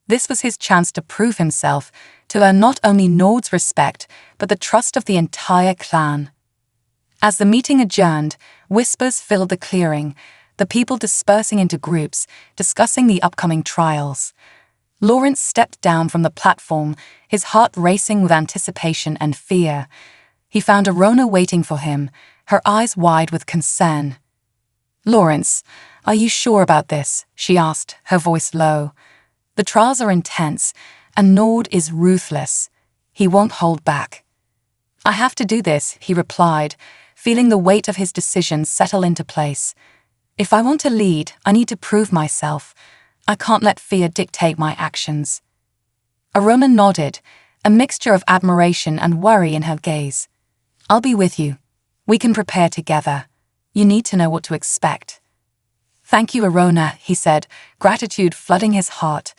This was his chance to prove himself, to earn not only Nord's respect, but the trust of the entire clan. As the meeting adjourned, whispers filled the clearing, the people dispersing into groups, discussing the upcoming trials. Lawrence stepped down from the platform, his heart racing with anticipation and fear. He found Arona waiting for him, her eyes wide with concern. "Lawrence, are you sure about this?" she asked, her voice low. "The trials are intense, and Nord is ruthless. He won't hold back." "I have to do this," he replied, feeling the weight of his decision settle into place. "If I want to lead, I need to prove myself. I can't let fear dictate my actions." Arona nodded, a mixture of admiration and worry in her gaze. "I'll be with you. We can prepare together. You need to know what to expect." "Thank you, Arona," he said, gratitude flooding his heart.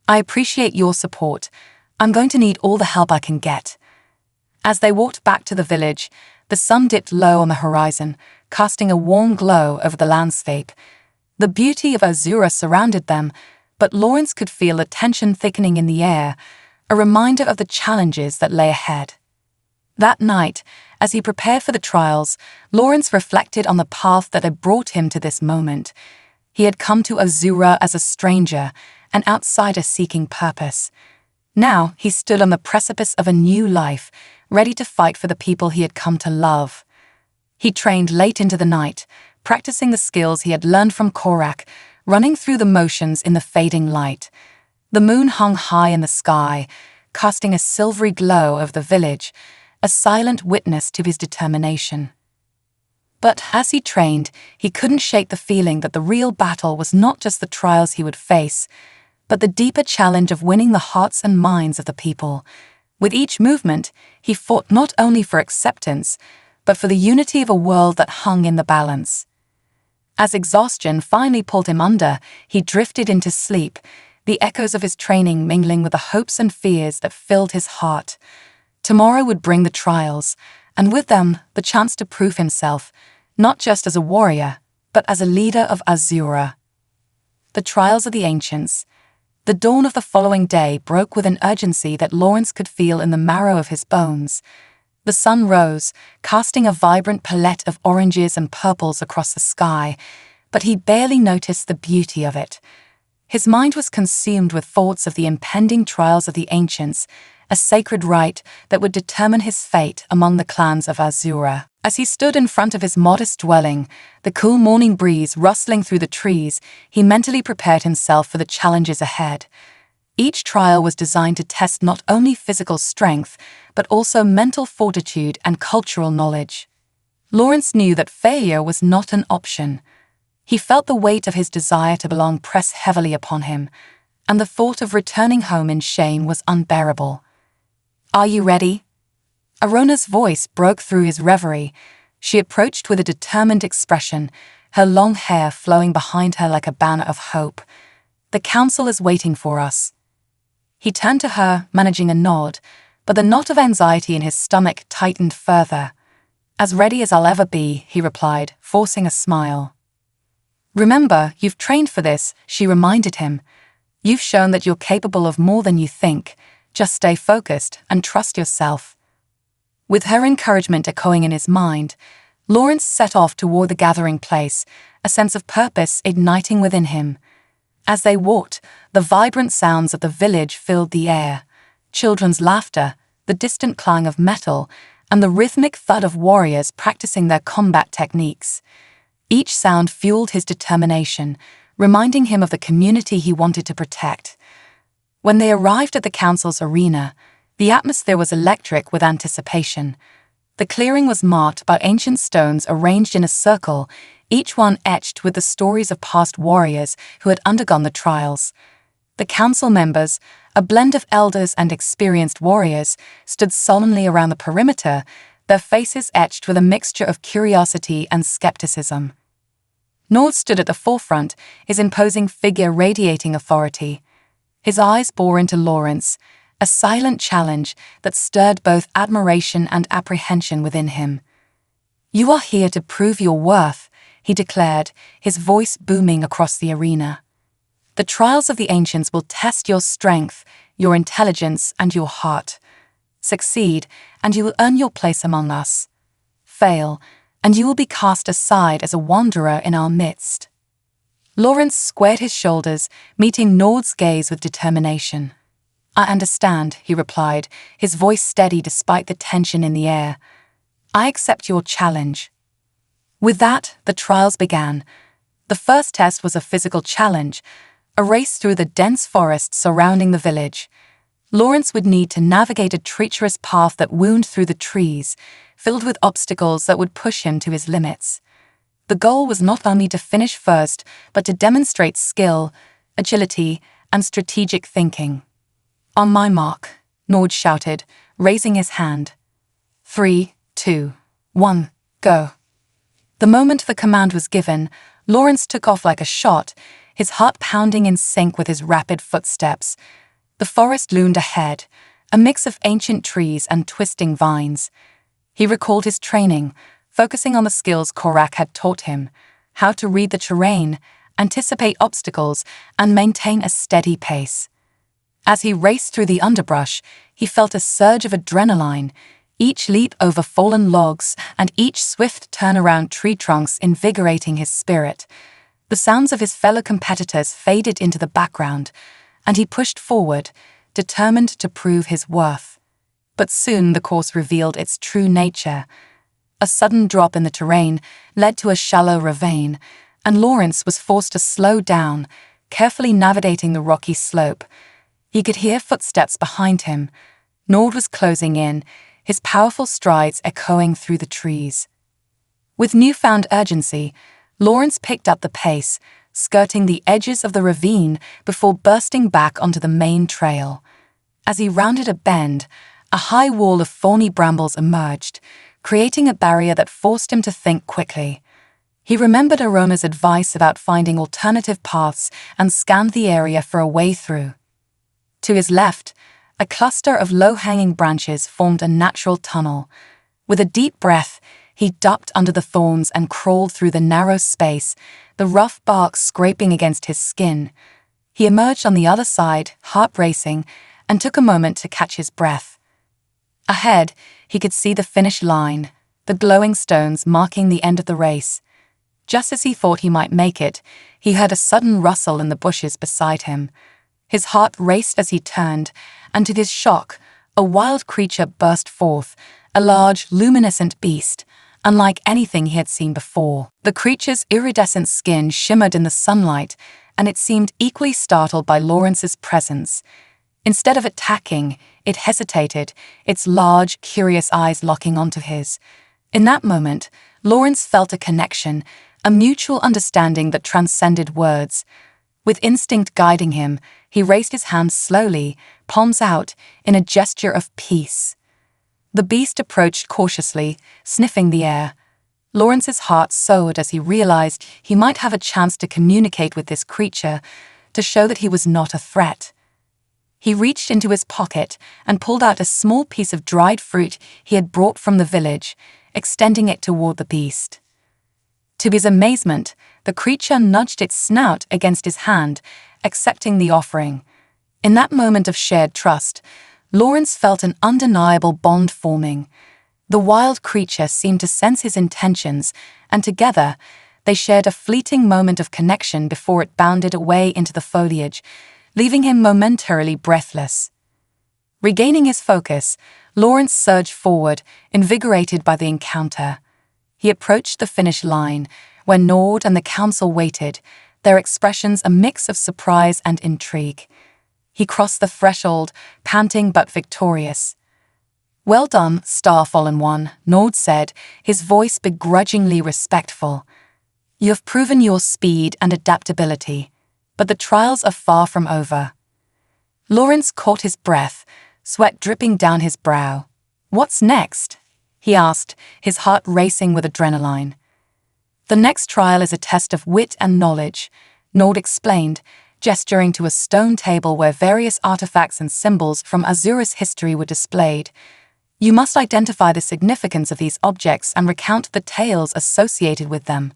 "I appreciate your support. I'm going to need all the help I can get." As they walked back to the village, the sun dipped low on the horizon, casting a warm glow over the landscape. The beauty of Azura surrounded them, but Lawrence could feel a tension thickening in the air, a reminder of the challenges that lay ahead. That night, as he prepared for the trials, Lawrence reflected on the path that had brought him to this moment. He had come to Azura as a stranger, an outsider seeking purpose. Now he stood on the precipice of a new life, ready to fight for the people he had come to love. He trained late into the night, practicing the skills he had learned from Korak, running through the motions in the fading light. The moon hung high in the sky, casting a silvery glow over the village, a silent witness to his determination. But as he trained, he couldn't shake the feeling that the real battle was not just the trials he would face, but the deeper challenge of winning the hearts and minds of the people. With each movement, he fought not only for acceptance, but for the unity of a world that hung in the balance. As exhaustion finally pulled him under, he drifted into sleep, the echoes of his training mingling with the hopes and fears that filled his heart. Tomorrow would bring the trials, and with them the chance to prove himself, not just as a warrior, but as a leader of Azura. The trials of the ancients. The dawn of the following day broke with an urgency that Lawrence could feel in the marrow of his bones. The sun rose, casting a vibrant palette of oranges and purples across the sky, but he barely noticed the beauty of it. His mind was consumed with thoughts of the impending trials of the ancients, a sacred rite that would determine his fate among the clans of Azura. As he stood in front of his modest dwelling, the cool morning breeze rustling through the trees, he mentally prepared himself for the challenges ahead. Each trial was designed to test not only physical strength, but also mental fortitude and cultural knowledge. Lawrence knew that failure was not an option. He felt the weight of his desire to belong press heavily upon him, and the thought of returning home in shame was unbearable. "Are you ready?" Arona's voice broke through his reverie. She approached with a determined expression, her long hair flowing behind her like a banner of hope. "The council is waiting for us." He turned to her, managing a nod, but the knot of anxiety in his stomach tightened further. "As ready as I'll ever be," he replied, forcing a smile. "Remember, you've trained for this," she reminded him. "You've shown that you're capable of more than you think. Just stay focused and trust yourself." With her encouragement echoing in his mind, Lawrence set off toward the gathering place, a sense of purpose igniting within him. As they walked, the vibrant sounds of the village filled the air. Children's laughter, the distant clang of metal, and the rhythmic thud of warriors practicing their combat techniques. Each sound fueled his determination, reminding him of the community he wanted to protect. When they arrived at the council's arena, the atmosphere was electric with anticipation. The clearing was marked by ancient stones arranged in a circle, each one etched with the stories of past warriors who had undergone the trials. The council members, a blend of elders and experienced warriors, stood solemnly around the perimeter, their faces etched with a mixture of curiosity and skepticism. Nord stood at the forefront, his imposing figure radiating authority. His eyes bore into Lawrence, a silent challenge that stirred both admiration and apprehension within him. "You are here to prove your worth," he declared, his voice booming across the arena. "The trials of the ancients will test your strength, your intelligence, and your heart. Succeed, and you will earn your place among us. Fail, and you will be cast aside as a wanderer in our midst." Lawrence squared his shoulders, meeting Nord's gaze with determination. "I understand," he replied, his voice steady despite the tension in the air. "I accept your challenge." With that, the trials began. The first test was a physical challenge, a race through the dense forest surrounding the village. Lawrence would need to navigate a treacherous path that wound through the trees, filled with obstacles that would push him to his limits. The goal was not only to finish first, but to demonstrate skill, agility, and strategic thinking. "On my mark," Nord shouted, raising his hand. 3, 2, 1, go. The moment the command was given, Lawrence took off like a shot, his heart pounding in sync with his rapid footsteps. The forest loomed ahead, a mix of ancient trees and twisting vines. He recalled his training, focusing on the skills Korak had taught him, how to read the terrain, anticipate obstacles, and maintain a steady pace. As he raced through the underbrush, he felt a surge of adrenaline, each leap over fallen logs and each swift turn around tree trunks invigorating his spirit. The sounds of his fellow competitors faded into the background, and he pushed forward, determined to prove his worth. But soon the course revealed its true nature. A sudden drop in the terrain led to a shallow ravine, and Lawrence was forced to slow down, carefully navigating the rocky slope. He could hear footsteps behind him. Nord was closing in, his powerful strides echoing through the trees. With newfound urgency, Lawrence picked up the pace, skirting the edges of the ravine before bursting back onto the main trail. As he rounded a bend, a high wall of thorny brambles emerged, creating a barrier that forced him to think quickly. He remembered Arona's advice about finding alternative paths and scanned the area for a way through. To his left, a cluster of low-hanging branches formed a natural tunnel. With a deep breath, he ducked under the thorns and crawled through the narrow space, the rough bark scraping against his skin. He emerged on the other side, heart racing, and took a moment to catch his breath. Ahead, he could see the finish line, the glowing stones marking the end of the race. Just as he thought he might make it, he heard a sudden rustle in the bushes beside him. His heart raced as he turned, and to his shock, a wild creature burst forth, a large, luminescent beast, unlike anything he had seen before. The creature's iridescent skin shimmered in the sunlight, and it seemed equally startled by Lawrence's presence. Instead of attacking, it hesitated, its large, curious eyes locking onto his. In that moment, Lawrence felt a connection, a mutual understanding that transcended words. With instinct guiding him, he raised his hands slowly, palms out, in a gesture of peace. The beast approached cautiously, sniffing the air. Lawrence's heart soared as he realized he might have a chance to communicate with this creature, to show that he was not a threat. He reached into his pocket and pulled out a small piece of dried fruit he had brought from the village, extending it toward the beast. To his amazement, the creature nudged its snout against his hand, accepting the offering. In that moment of shared trust, Lawrence felt an undeniable bond forming. The wild creature seemed to sense his intentions, and together, they shared a fleeting moment of connection before it bounded away into the foliage, leaving him momentarily breathless. Regaining his focus, Lawrence surged forward, invigorated by the encounter. He approached the finish line, where Nord and the council waited, their expressions a mix of surprise and intrigue. He crossed the threshold, panting but victorious. "Well done, Star-Fallen One," Nord said, his voice begrudgingly respectful. "You have proven your speed and adaptability, but the trials are far from over." Lawrence caught his breath, sweat dripping down his brow. "What's next?" he asked, his heart racing with adrenaline. "The next trial is a test of wit and knowledge," Nord explained, gesturing to a stone table where various artifacts and symbols from Azura's history were displayed. "You must identify the significance of these objects and recount the tales associated with them.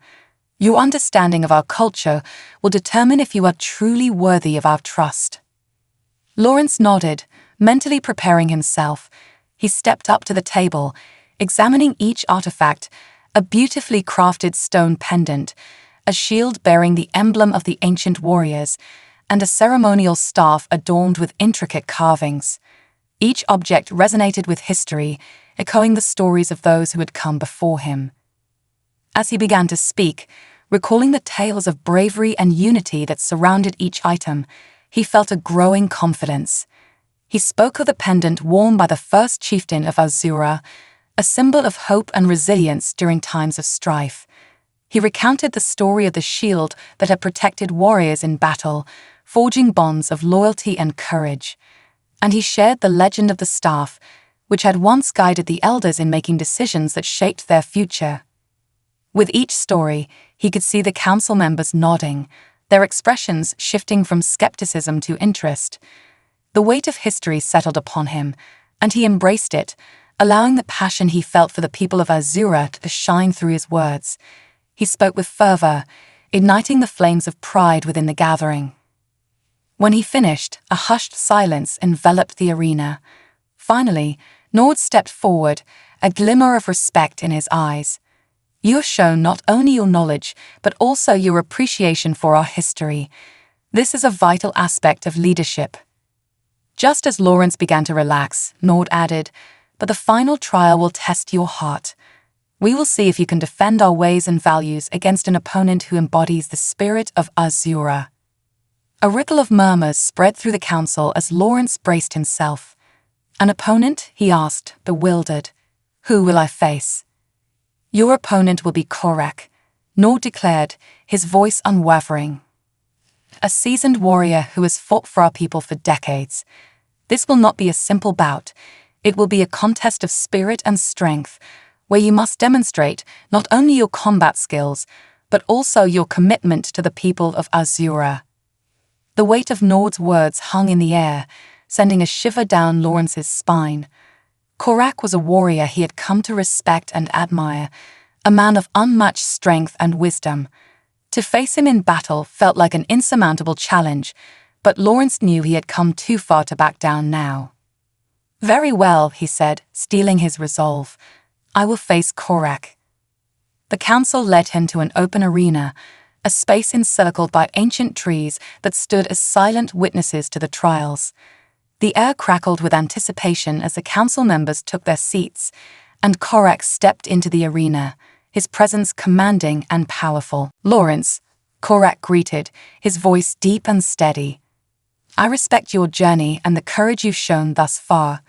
Your understanding of our culture will determine if you are truly worthy of our trust." Lawrence nodded, mentally preparing himself. He stepped up to the table, examining each artifact, a beautifully crafted stone pendant, a shield bearing the emblem of the ancient warriors, and a ceremonial staff adorned with intricate carvings. Each object resonated with history, echoing the stories of those who had come before him. As he began to speak, recalling the tales of bravery and unity that surrounded each item, he felt a growing confidence. He spoke of the pendant worn by the first chieftain of Azura, a symbol of hope and resilience during times of strife. He recounted the story of the shield that had protected warriors in battle, forging bonds of loyalty and courage. And he shared the legend of the staff, which had once guided the elders in making decisions that shaped their future. With each story, he could see the council members nodding, their expressions shifting from skepticism to interest. The weight of history settled upon him, and he embraced it, allowing the passion he felt for the people of Azura to shine through his words. He spoke with fervor, igniting the flames of pride within the gathering. When he finished, a hushed silence enveloped the arena. Finally, Nord stepped forward, a glimmer of respect in his eyes. "You have shown not only your knowledge, but also your appreciation for our history. This is a vital aspect of leadership." Just as Lawrence began to relax, Nord added, "But the final trial will test your heart. We will see if you can defend our ways and values against an opponent who embodies the spirit of Azura." A ripple of murmurs spread through the council as Lawrence braced himself. "An opponent?" he asked, bewildered. "Who will I face?" "Your opponent will be Korak," Nord declared, his voice unwavering. "A seasoned warrior who has fought for our people for decades. This will not be a simple bout. It will be a contest of spirit and strength, where you must demonstrate not only your combat skills, but also your commitment to the people of Azura." The weight of Nord's words hung in the air, sending a shiver down Lawrence's spine. Korak was a warrior he had come to respect and admire, a man of unmatched strength and wisdom. To face him in battle felt like an insurmountable challenge, but Lawrence knew he had come too far to back down now. "Very well," he said, steeling his resolve. "I will face Korak." The council led him to an open arena, a space encircled by ancient trees that stood as silent witnesses to the trials. The air crackled with anticipation as the council members took their seats, and Korak stepped into the arena, his presence commanding and powerful. "Lawrence," Korak greeted, his voice deep and steady. "I respect your journey and the courage you've shown thus far.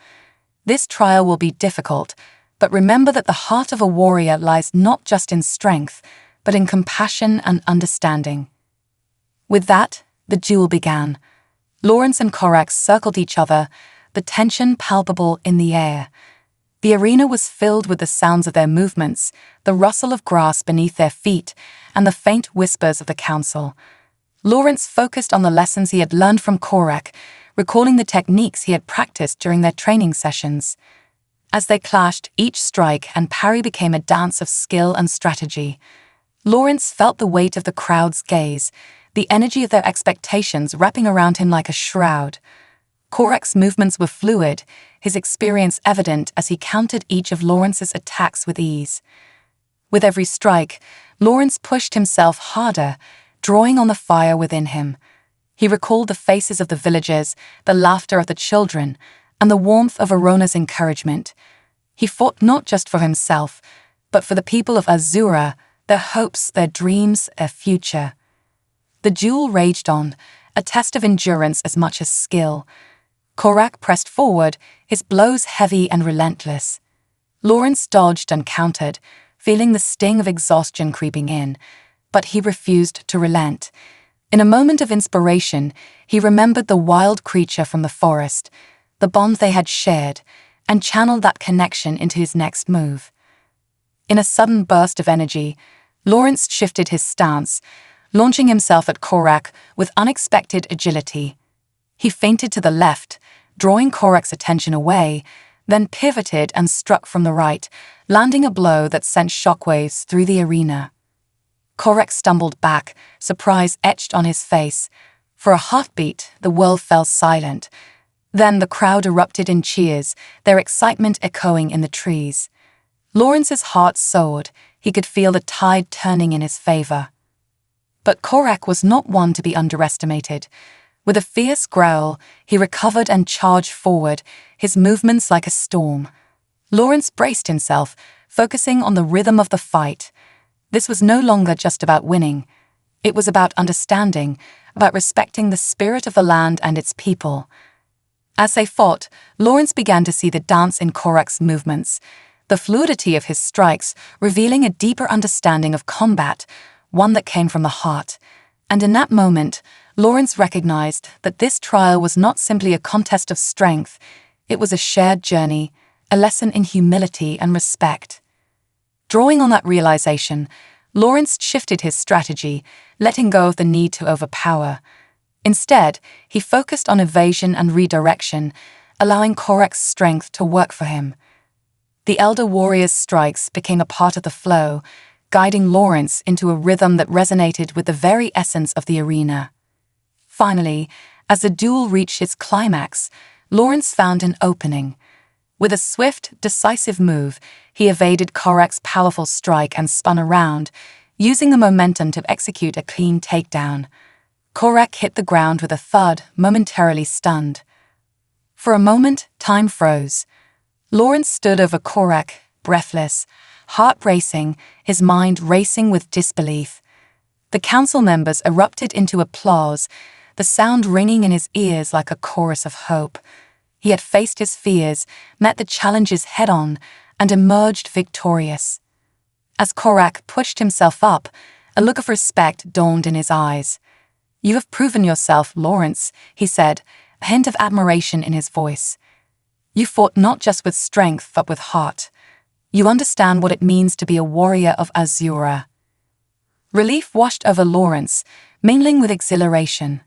This trial will be difficult, but remember that the heart of a warrior lies not just in strength, but in compassion and understanding." With that, the duel began. Lawrence and Korak circled each other, the tension palpable in the air. The arena was filled with the sounds of their movements, the rustle of grass beneath their feet, and the faint whispers of the council. Lawrence focused on the lessons he had learned from Korak, recalling the techniques he had practiced during their training sessions. As they clashed, each strike and parry became a dance of skill and strategy. Lawrence felt the weight of the crowd's gaze, the energy of their expectations wrapping around him like a shroud. Korak's movements were fluid, his experience evident as he countered each of Lawrence's attacks with ease. With every strike, Lawrence pushed himself harder, drawing on the fire within him. He recalled the faces of the villagers, the laughter of the children, and the warmth of Arona's encouragement. He fought not just for himself, but for the people of Azura, their hopes, their dreams, their future. The duel raged on, a test of endurance as much as skill. Korak pressed forward, his blows heavy and relentless. Lawrence dodged and countered, feeling the sting of exhaustion creeping in, but he refused to relent. In a moment of inspiration, he remembered the wild creature from the forest, the bond they had shared, and channeled that connection into his next move. In a sudden burst of energy, Lawrence shifted his stance, launching himself at Korak with unexpected agility. He feinted to the left, drawing Korak's attention away, then pivoted and struck from the right, landing a blow that sent shockwaves through the arena. Korak stumbled back, surprise etched on his face. For a heartbeat, the world fell silent. Then the crowd erupted in cheers, their excitement echoing in the trees. Lawrence's heart soared. He could feel the tide turning in his favor. But Korak was not one to be underestimated. With a fierce growl, he recovered and charged forward, his movements like a storm. Lawrence braced himself, focusing on the rhythm of the fight. This was no longer just about winning. It was about understanding, about respecting the spirit of the land and its people. As they fought, Lawrence began to see the dance in Korak's movements, the fluidity of his strikes revealing a deeper understanding of combat, one that came from the heart. And in that moment, Lawrence recognized that this trial was not simply a contest of strength, it was a shared journey, a lesson in humility and respect. Drawing on that realization, Lawrence shifted his strategy, letting go of the need to overpower. Instead, he focused on evasion and redirection, allowing Korak's strength to work for him. The elder warrior's strikes became a part of the flow, guiding Lawrence into a rhythm that resonated with the very essence of the arena. Finally, As the duel reached its climax, Lawrence found an opening. With a swift, decisive move, he evaded Korak's powerful strike and spun around, using the momentum to execute a clean takedown. Korak hit the ground with a thud, momentarily stunned. For a moment, time froze. Lawrence stood over Korak, breathless, heart racing, his mind racing with disbelief. The council members erupted into applause, the sound ringing in his ears like a chorus of hope. He had faced his fears, met the challenges head-on, and emerged victorious. As Korak pushed himself up, a look of respect dawned in his eyes. "You have proven yourself, Lawrence," he said, a hint of admiration in his voice. "You fought not just with strength but with heart. You understand what it means to be a warrior of Azura." Relief washed over Lawrence, mingling with exhilaration.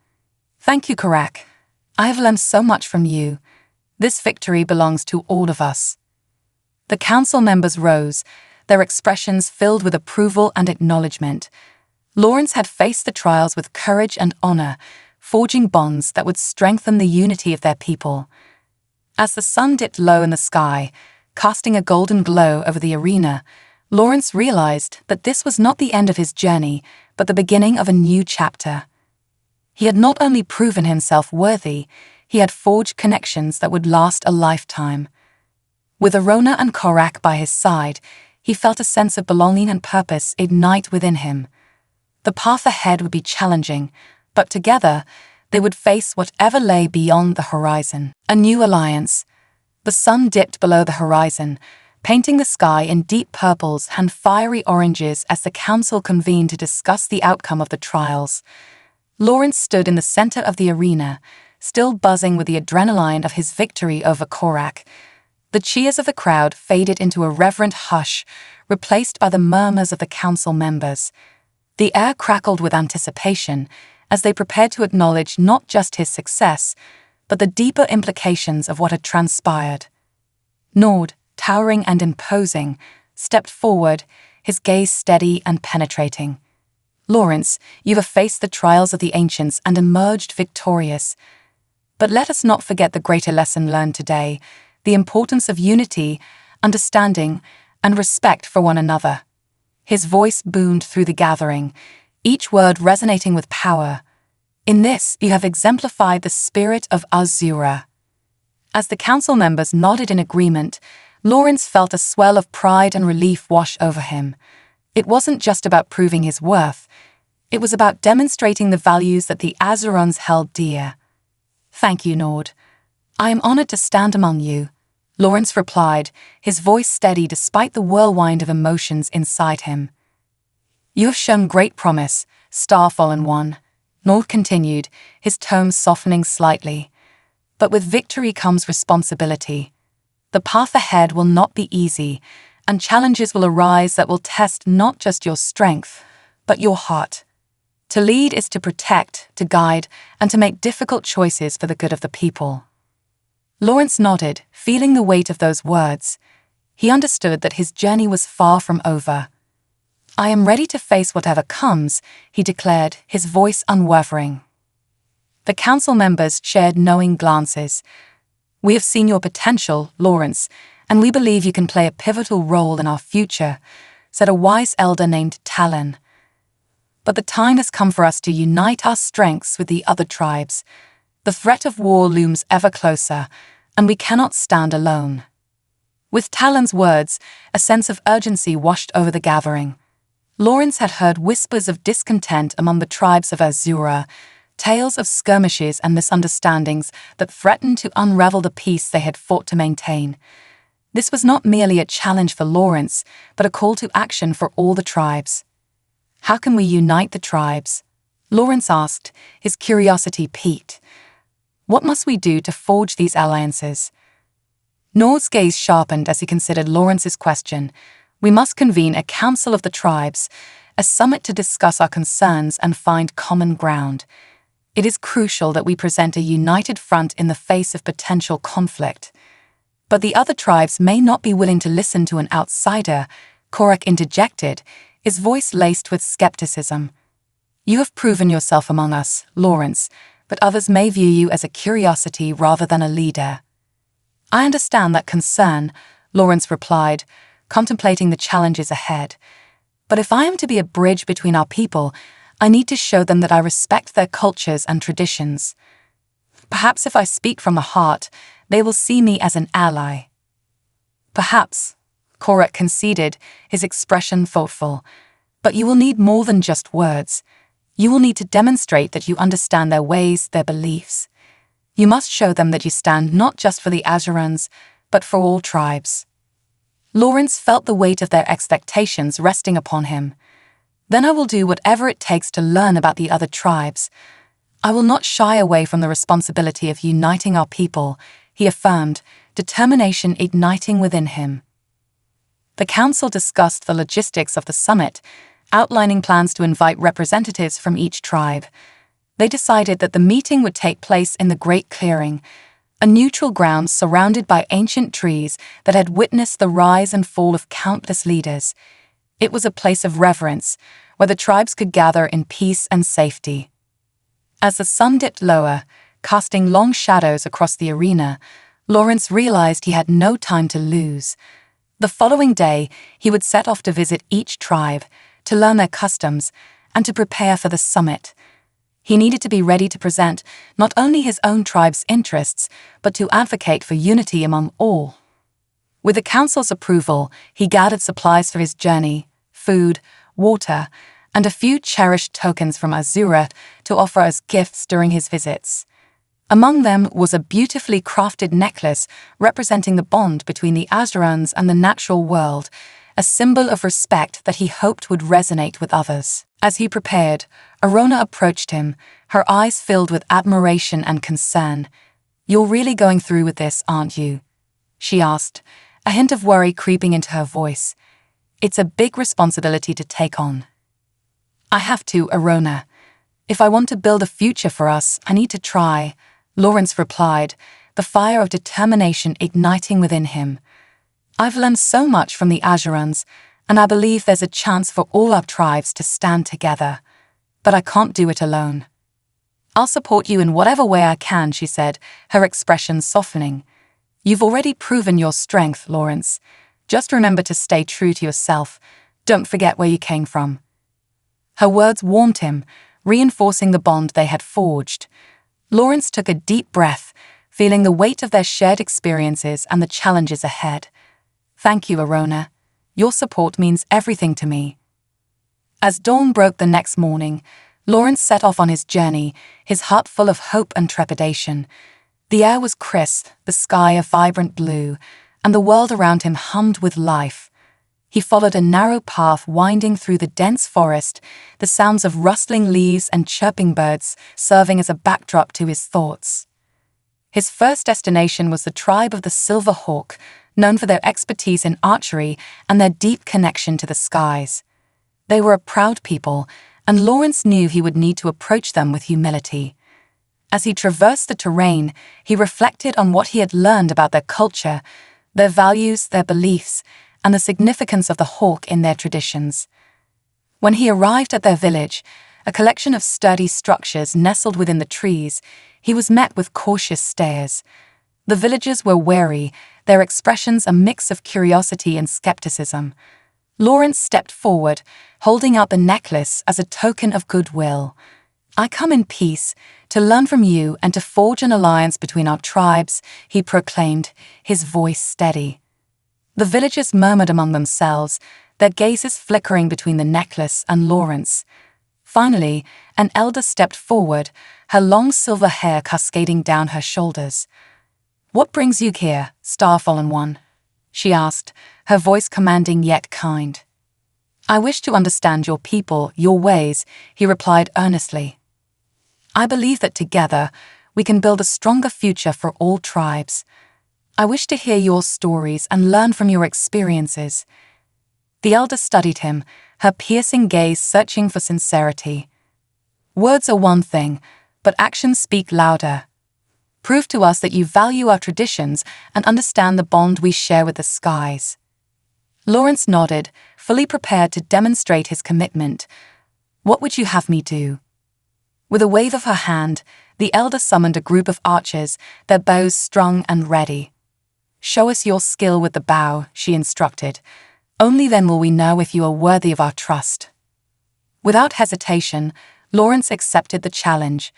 "Thank you, Korak. I have learned so much from you. This victory belongs to all of us." The council members rose, their expressions filled with approval and acknowledgement. Lawrence had faced the trials with courage and honor, forging bonds that would strengthen the unity of their people. As the sun dipped low in the sky, casting a golden glow over the arena, Lawrence realized that this was not the end of his journey, but the beginning of a new chapter. He had not only proven himself worthy, he had forged connections that would last a lifetime. With Arona and Korak by his side, he felt a sense of belonging and purpose ignite within him. The path ahead would be challenging, but together, they would face whatever lay beyond the horizon. A new alliance. The sun dipped below the horizon, painting the sky in deep purples and fiery oranges as the council convened to discuss the outcome of the trials. Lawrence stood in the center of the arena, still buzzing with the adrenaline of his victory over Korak. The cheers of the crowd faded into a reverent hush, replaced by the murmurs of the council members. The air crackled with anticipation as they prepared to acknowledge not just his success, but the deeper implications of what had transpired. Nord, towering and imposing, stepped forward, his gaze steady and penetrating. "Lawrence, you have faced the trials of the ancients and emerged victorious. But let us not forget the greater lesson learned today, the importance of unity, understanding, and respect for one another." His voice boomed through the gathering, each word resonating with power. "In this, you have exemplified the spirit of Azura." As the council members nodded in agreement, Lawrence felt a swell of pride and relief wash over him. It wasn't just about proving his worth, it was about demonstrating the values that the Azurans held dear. "Thank you, Nord. I am honored to stand among you," Lawrence replied, his voice steady despite the whirlwind of emotions inside him. "You have shown great promise, Star-Fallen One," Nord continued, his tone softening slightly. "But with victory comes responsibility. The path ahead will not be easy, and challenges will arise that will test not just your strength, but your heart. To lead is to protect, to guide, and to make difficult choices for the good of the people." Lawrence nodded, feeling the weight of those words. He understood that his journey was far from over. "I am ready to face whatever comes," he declared, his voice unwavering. The council members shared knowing glances. "We have seen your potential, Lawrence, and we believe you can play a pivotal role in our future," said a wise elder named Talon. "But the time has come for us to unite our strengths with the other tribes. The threat of war looms ever closer, and we cannot stand alone." With Talon's words, a sense of urgency washed over the gathering. Lawrence had heard whispers of discontent among the tribes of Azura, tales of skirmishes and misunderstandings that threatened to unravel the peace they had fought to maintain. This was not merely a challenge for Lawrence, but a call to action for all the tribes. "How can we unite the tribes?" Lawrence asked, his curiosity piqued. "What must we do to forge these alliances?" Nord's gaze sharpened as he considered Lawrence's question. "We must convene a council of the tribes, a summit to discuss our concerns and find common ground. It is crucial that we present a united front in the face of potential conflict." "But the other tribes may not be willing to listen to an outsider," Korak interjected, his voice laced with skepticism. "You have proven yourself among us, Lawrence. but others may view you as a curiosity rather than a leader. I understand that concern, Lawrence replied, contemplating the challenges ahead. But if I am to be a bridge between our people, I need to show them that I respect their cultures and traditions. Perhaps if I speak from the heart, they will see me as an ally. Perhaps, Korak conceded, his expression thoughtful. But you will need more than just words. You will need to demonstrate that you understand their ways, their beliefs. You must show them that you stand not just for the Azurans, but for all tribes. Lawrence felt the weight of their expectations resting upon him. Then I will do whatever it takes to learn about the other tribes. I will not shy away from the responsibility of uniting our people, he affirmed, determination igniting within him. The council discussed the logistics of the summit, outlining plans to invite representatives from each tribe. They decided that the meeting would take place in the Great Clearing, a neutral ground surrounded by ancient trees that had witnessed the rise and fall of countless leaders. It was a place of reverence, where the tribes could gather in peace and safety. As the sun dipped lower, casting long shadows across the arena, Lawrence realized he had no time to lose. The following day, he would set off to visit each tribe, to learn their customs, and to prepare for the summit. He needed to be ready to present not only his own tribe's interests, but to advocate for unity among all. With the council's approval, he gathered supplies for his journey, food, water, and a few cherished tokens from Azura to offer as gifts during his visits. Among them was a beautifully crafted necklace representing the bond between the Azurans and the natural world, a symbol of respect that he hoped would resonate with others. As he prepared, Arona approached him, her eyes filled with admiration and concern. "You're really going through with this, aren't you?" she asked, a hint of worry creeping into her voice. "It's a big responsibility to take on." "I have to, Arona. If I want to build a future for us, I need to try," Lawrence replied, the fire of determination igniting within him. "I've learned so much from the Azurans, and I believe there's a chance for all our tribes to stand together. But I can't do it alone." "I'll support you in whatever way I can," she said, her expression softening. "You've already proven your strength, Lawrence. Just remember to stay true to yourself. Don't forget where you came from." Her words warmed him, reinforcing the bond they had forged. Lawrence took a deep breath, feeling the weight of their shared experiences and the challenges ahead. "Thank you, Arona. Your support means everything to me." As dawn broke the next morning, Lawrence set off on his journey, his heart full of hope and trepidation. The air was crisp, the sky a vibrant blue, and the world around him hummed with life. He followed a narrow path winding through the dense forest, the sounds of rustling leaves and chirping birds serving as a backdrop to his thoughts. His first destination was the tribe of the Silver Hawk, known for their expertise in archery and their deep connection to the skies. They were a proud people, and Lawrence knew he would need to approach them with humility. As he traversed the terrain, he reflected on what he had learned about their culture, their values, their beliefs, and the significance of the hawk in their traditions. When he arrived at their village, a collection of sturdy structures nestled within the trees, he was met with cautious stares. The villagers were wary, their expressions a mix of curiosity and skepticism. Lawrence stepped forward, holding out the necklace as a token of goodwill. "I come in peace, to learn from you and to forge an alliance between our tribes," he proclaimed, his voice steady. The villagers murmured among themselves, their gazes flickering between the necklace and Lawrence. Finally, an elder stepped forward, her long silver hair cascading down her shoulders. "What brings you here, Star-Fallen One?" she asked, her voice commanding yet kind. "I wish to understand your people, your ways," he replied earnestly. "I believe that together we can build a stronger future for all tribes. I wish to hear your stories and learn from your experiences." The elder studied him, her piercing gaze searching for sincerity. "Words are one thing, but actions speak louder. Prove to us that you value our traditions and understand the bond we share with the skies." Lawrence nodded, fully prepared to demonstrate his commitment. "What would you have me do?" With a wave of her hand, The elder summoned a group of archers, their bows strung and ready. "Show us your skill with the bow," she instructed. "Only then will we know if you are worthy of our trust." Without hesitation, Lawrence accepted the challenge.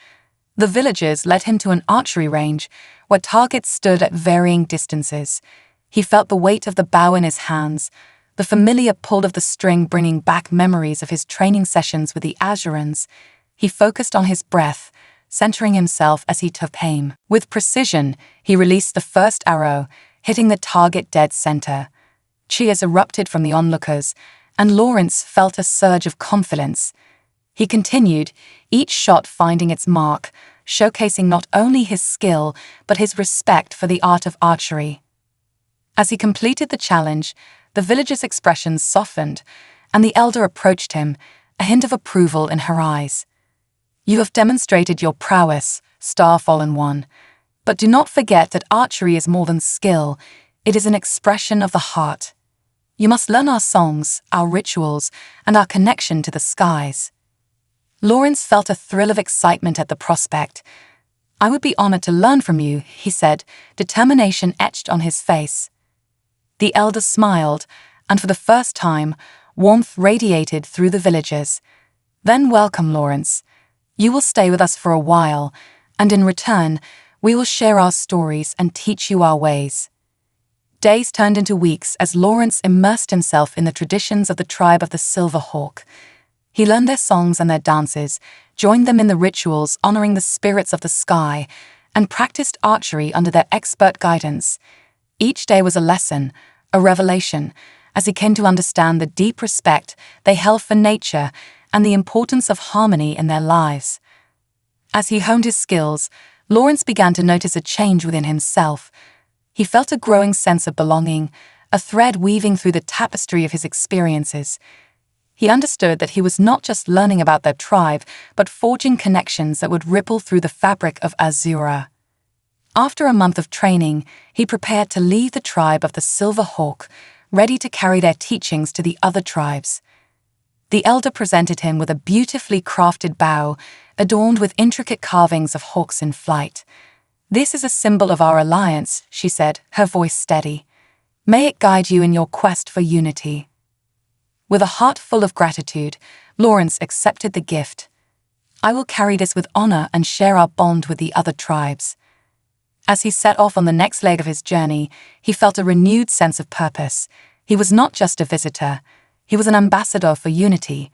The villagers led him to an archery range where targets stood at varying distances. He felt the weight of the bow in his hands, the familiar pull of the string bringing back memories of his training sessions with the Azurans. He focused on his breath, centering himself as he took aim. With precision, he released the first arrow, hitting the target dead center. Cheers erupted from the onlookers, and Lawrence felt a surge of confidence. He continued, each shot finding its mark, showcasing not only his skill but his respect for the art of archery. As he completed the challenge, the villagers' expressions softened, and the elder approached him, a hint of approval in her eyes. "You have demonstrated your prowess, Star-Fallen One. But do not forget that archery is more than skill, it is an expression of the heart. You must learn our songs, our rituals, and our connection to the skies." Lawrence felt a thrill of excitement at the prospect. "I would be honored to learn from you," he said, determination etched on his face. The elder smiled, and for the first time, warmth radiated through the villagers. "Then welcome, Lawrence. You will stay with us for a while, and in return, we will share our stories and teach you our ways." Days turned into weeks as Lawrence immersed himself in the traditions of the tribe of the Silver Hawk. He learned their songs and their dances, joined them in the rituals honoring the spirits of the sky, and practiced archery under their expert guidance. Each day was a lesson, a revelation, as he came to understand the deep respect they held for nature and the importance of harmony in their lives. As he honed his skills, Lawrence began to notice a change within himself. He felt a growing sense of belonging, a thread weaving through the tapestry of his experiences. He understood that he was not just learning about their tribe, but forging connections that would ripple through the fabric of Azura. After a month of training, he prepared to leave the tribe of the Silver Hawk, ready to carry their teachings to the other tribes. The elder presented him with a beautifully crafted bow, adorned with intricate carvings of hawks in flight. "This is a symbol of our alliance," she said, her voice steady. "May it guide you in your quest for unity." With a heart full of gratitude, Lawrence accepted the gift. "I will carry this with honor and share our bond with the other tribes." As he set off on the next leg of his journey, he felt a renewed sense of purpose. He was not just a visitor, he was an ambassador for unity.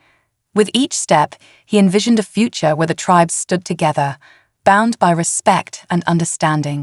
With each step, he envisioned a future where the tribes stood together, bound by respect and understanding.